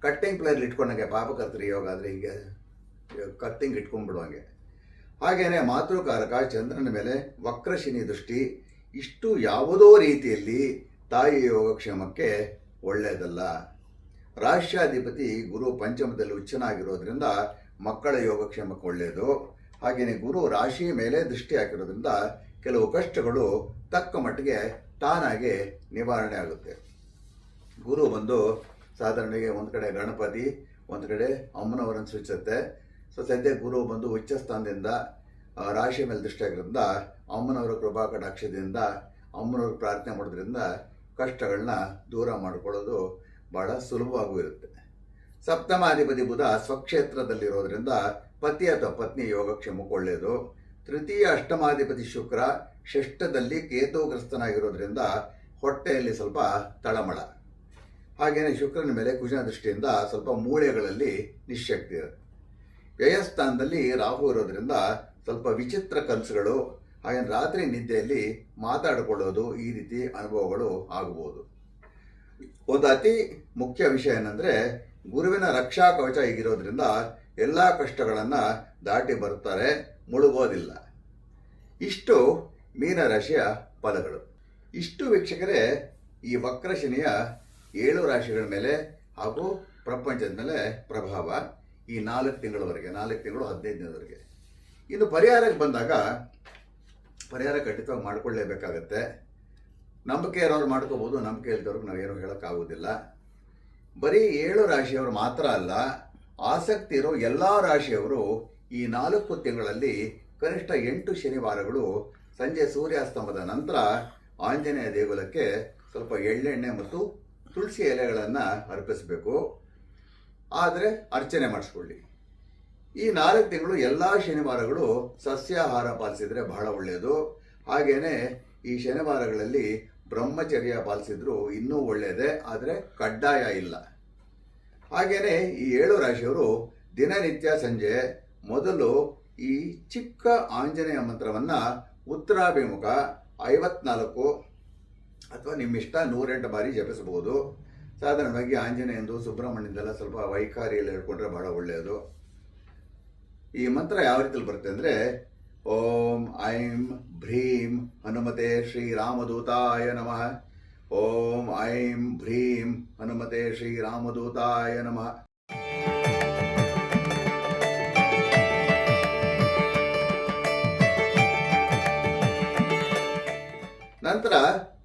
ಕಟ್ಟಿಂಗ್ ಪ್ಲೇಯಲ್ಲಿ ಇಟ್ಕೊಂಡಂಗೆ ಪಾಪಕರ್ತರಿ ಯೋಗ ಅಂದರೆ ಹೀಗೆ ಕತ್ತಿಂಗ್ ಇಟ್ಕೊಂಡ್ಬಿಡುವಂಗೆ. ಹಾಗೇನೆ ಮಾತೃಕಾರಕ ಚಂದ್ರನ ಮೇಲೆ ವಕ್ರಶನಿ ದೃಷ್ಟಿ, ಇಷ್ಟು ಯಾವುದೋ ರೀತಿಯಲ್ಲಿ ತಾಯಿ ಯೋಗಕ್ಷೇಮಕ್ಕೆ ಒಳ್ಳೆಯದಲ್ಲ. ರಾಷ್ಟ್ರಾಧಿಪತಿ ಗುರು ಪಂಚಮದಲ್ಲಿ ಉಚ್ಚನಾಗಿರೋದ್ರಿಂದ ಮಕ್ಕಳ ಯೋಗಕ್ಷೇಮಕ್ಕೆ ಒಳ್ಳೆಯದು. ಹಾಗೆಯೇ ಗುರು ರಾಶಿ ಮೇಲೆ ದೃಷ್ಟಿ ಹಾಕಿರೋದ್ರಿಂದ ಕೆಲವು ಕಷ್ಟಗಳು ತಕ್ಕ ಮಟ್ಟಿಗೆ ತಾನಾಗೆ ನಿವಾರಣೆ ಆಗುತ್ತೆ. ಗುರು ಬಂದು ಸಾಧಾರಣವಾಗಿ ಒಂದು ಕಡೆ ಗಣಪತಿ, ಒಂದು ಕಡೆ ಅಮ್ಮನವರನ್ನು ಸೂಚಿಸುತ್ತೆ. ಸೊ ಸದ್ಯ ಗುರು ಬಂದು ಉಚ್ಚ ಸ್ಥಾನದಿಂದ ರಾಶಿ ಮೇಲೆ ದೃಷ್ಟಿ ಆಗಿರೋದ್ರಿಂದ ಅಮ್ಮನವರ ಕೃಪಾ ಕಟಾಕ್ಷದಿಂದ ಅಮ್ಮನವ್ರ ಪ್ರಾರ್ಥನೆ ಮಾಡೋದ್ರಿಂದ ಕಷ್ಟಗಳನ್ನ ದೂರ ಮಾಡಿಕೊಳ್ಳೋದು ಬಹಳ ಸುಲಭವಾಗೂ ಇರುತ್ತೆ. ಸಪ್ತಮಾಧಿಪತಿ ಬುಧ ಸ್ವಕ್ಷೇತ್ರದಲ್ಲಿರೋದ್ರಿಂದ ಪತಿ ಅಥವಾ ಪತ್ನಿ ಯೋಗಕ್ಷೇಮಕ್ಕೆ ಒಳ್ಳೆಯದು. ತೃತೀಯ ಅಷ್ಟಮಾಧಿಪತಿ ಶುಕ್ರ ಷಷ್ಠದಲ್ಲಿ ಕೇತುಗ್ರಸ್ತನಾಗಿರೋದ್ರಿಂದ ಹೊಟ್ಟೆಯಲ್ಲಿ ಸ್ವಲ್ಪ ತಳಮಳ. ಹಾಗೆಯೇ ಶುಕ್ರನ ಮೇಲೆ ಕುಜನ ದೃಷ್ಟಿಯಿಂದ ಸ್ವಲ್ಪ ಮೂಳೆಗಳಲ್ಲಿ ನಿಶ್ಶಕ್ತಿ ಇರುತ್ತೆ. ವ್ಯಯಸ್ಥಾನದಲ್ಲಿ ರಾಹು ಇರೋದ್ರಿಂದ ಸ್ವಲ್ಪ ವಿಚಿತ್ರ ಕನಸುಗಳು, ಹಾಗೆ ರಾತ್ರಿ ನಿದ್ದೆಯಲ್ಲಿ ಮಾತಾಡಿಕೊಳ್ಳೋದು, ಈ ರೀತಿ ಅನುಭವಗಳು ಆಗಬಹುದು. ಒಂದು ಅತಿ ಮುಖ್ಯ ವಿಷಯ ಏನಂದರೆ ಗುರುವಿನ ರಕ್ಷಾ ಕವಚ ಹೀಗಿರೋದ್ರಿಂದ ಎಲ್ಲ ಕಷ್ಟಗಳನ್ನು ದಾಟಿ ಬರುತ್ತಾರೆ, ಮುಳುಗೋದಿಲ್ಲ. ಇಷ್ಟು ಮೀನರಾಶಿಯ ಫಲಗಳು. ಇಷ್ಟು ವೀಕ್ಷಕರೇ ಈ ವಕ್ರಶನಿಯ 7 ರಾಶಿಗಳ ಮೇಲೆ ಹಾಗೂ ಪ್ರಪಂಚದ ಮೇಲೆ ಪ್ರಭಾವ ಈ 4 ತಿಂಗಳವರೆಗೆ, 4 ತಿಂಗಳು 15 ದಿನದವರೆಗೆ. ಇನ್ನು ಪರಿಹಾರಕ್ಕೆ ಬಂದಾಗ ಪರಿಹಾರ ಖಂಡಿತವಾಗಿ ಮಾಡಿಕೊಳ್ಳೇಬೇಕಾಗತ್ತೆ. ನಂಬಿಕೆ ಇರೋರು ಮಾಡ್ಕೋಬೋದು, ನಂಬಿಕೆ ಇಲ್ದವ್ರಿಗೆ ನಾವೇನು ಹೇಳೋಕ್ಕಾಗೋದಿಲ್ಲ. ಬರೀ 7 ರಾಶಿಯವರು ಮಾತ್ರ ಅಲ್ಲ, ಆಸಕ್ತಿ ಇರೋ ಎಲ್ಲ ರಾಶಿಯವರು ಈ 4 ತಿಂಗಳಲ್ಲಿ ಕನಿಷ್ಠ 8 ಶನಿವಾರಗಳು ಸಂಜೆ ಸೂರ್ಯಾಸ್ತಮದ ನಂತರ ಆಂಜನೇಯ ದೇಗುಲಕ್ಕೆ ಸ್ವಲ್ಪ ಎಳ್ಳೆಣ್ಣೆ ಮತ್ತು ತುಳಸಿ ಎಲೆಗಳನ್ನು ಅರ್ಪಿಸಬೇಕು. ಆದರೆ ಅರ್ಚನೆ ಮಾಡಿಸ್ಕೊಳ್ಳಿ. ಈ 4 ತಿಂಗಳು ಎಲ್ಲ ಶನಿವಾರಗಳು ಸಸ್ಯಾಹಾರ ಪಾಲಿಸಿದ್ರೆ ಬಹಳ ಒಳ್ಳೆಯದು. ಹಾಗೇನೆ ಈ ಶನಿವಾರಗಳಲ್ಲಿ ಬ್ರಹ್ಮಚರ್ಯ ಪಾಲಿಸಿದ್ರು ಇನ್ನೂ ಒಳ್ಳೆಯದೇ, ಆದರೆ ಕಡ್ಡಾಯ ಇಲ್ಲ. ಹಾಗೇನೆ ಈ 7 ರಾಶಿಯವರು ದಿನನಿತ್ಯ ಸಂಜೆ ಮೊದಲು ಈ ಚಿಕ್ಕ ಆಂಜನೇಯ ಮಂತ್ರವನ್ನ ಉತ್ತರಾಭಿಮುಖ 54 ಅಥವಾ ನಿಮ್ಮಿಷ್ಟ 108 ಬಾರಿ ಜಪಿಸಬಹುದು. ಸಾಧಾರಣವಾಗಿ ಆಂಜನೇಯಂದು ಸುಬ್ರಹ್ಮಣ್ಯದೆಲ್ಲ ಸ್ವಲ್ಪ ವೈಖಾರಿಯಲ್ಲಿ ಹೇಳ್ಕೊಂಡ್ರೆ ಬಹಳ ಒಳ್ಳೆಯದು. ಈ ಮಂತ್ರ ಯಾವ ರೀತಿಯಲ್ಲಿ ಬರುತ್ತೆ ಅಂದ್ರೆ, ಓಂ ಐಂ ಭ್ರೀಂ ಹನುಮತೆ ಶ್ರೀರಾಮದೂತಾಯ ನಮಃ. ಓಂ ಐಂ ಭ್ರೀಂ ಹನುಮತೆ ಶ್ರೀರಾಮದೂತಾಯ ನಮಃ. ನಂತರ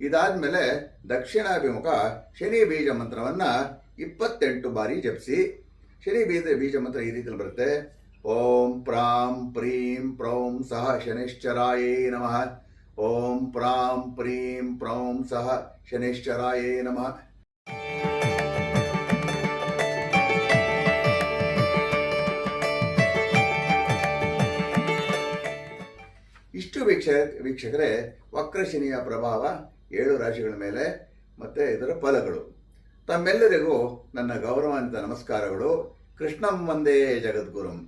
ಇದಾದ್ಮೇಲೆ ದಕ್ಷಿಣಾಭಿಮುಖ ಶನಿ ಬೀಜ ಮಂತ್ರವನ್ನ 28 ಬಾರಿ ಜಪಿಸಿ. ಶನಿ ಬೀಜ ಮಂತ್ರ ಈ ರೀತಿಯಲ್ಲಿ ಬರುತ್ತೆ. ಓಂ ಪ್ರಾಂ ಪ್ರೀಂ ಪ್ರೌಂ ಸಹ ಶನಿಶ್ಚರಾಯೇ ನಮಃ. ಓಂ ಪ್ರಾಂ ಪ್ರೀಂ ಪ್ರೌಂ ಸಹ ಶನಿಶ್ಚರಾಯೇ ನಮಃ. ಇಷ್ಟು ವೀಕ್ಷಕರೇ ವಕ್ರಶನಿಯ ಪ್ರಭಾವ 7 ರಾಶಿಗಳ ಮೇಲೆ ಮತ್ತೆ ಇದರ ಫಲಗಳು. ತಮ್ಮೆಲ್ಲರಿಗೂ ನನ್ನ ಗೌರವಾನ್ವಿತ ನಮಸ್ಕಾರಗಳು. ಕೃಷ್ಣಂ ವಂದೇ ಜಗದ್ಗುರುಂ.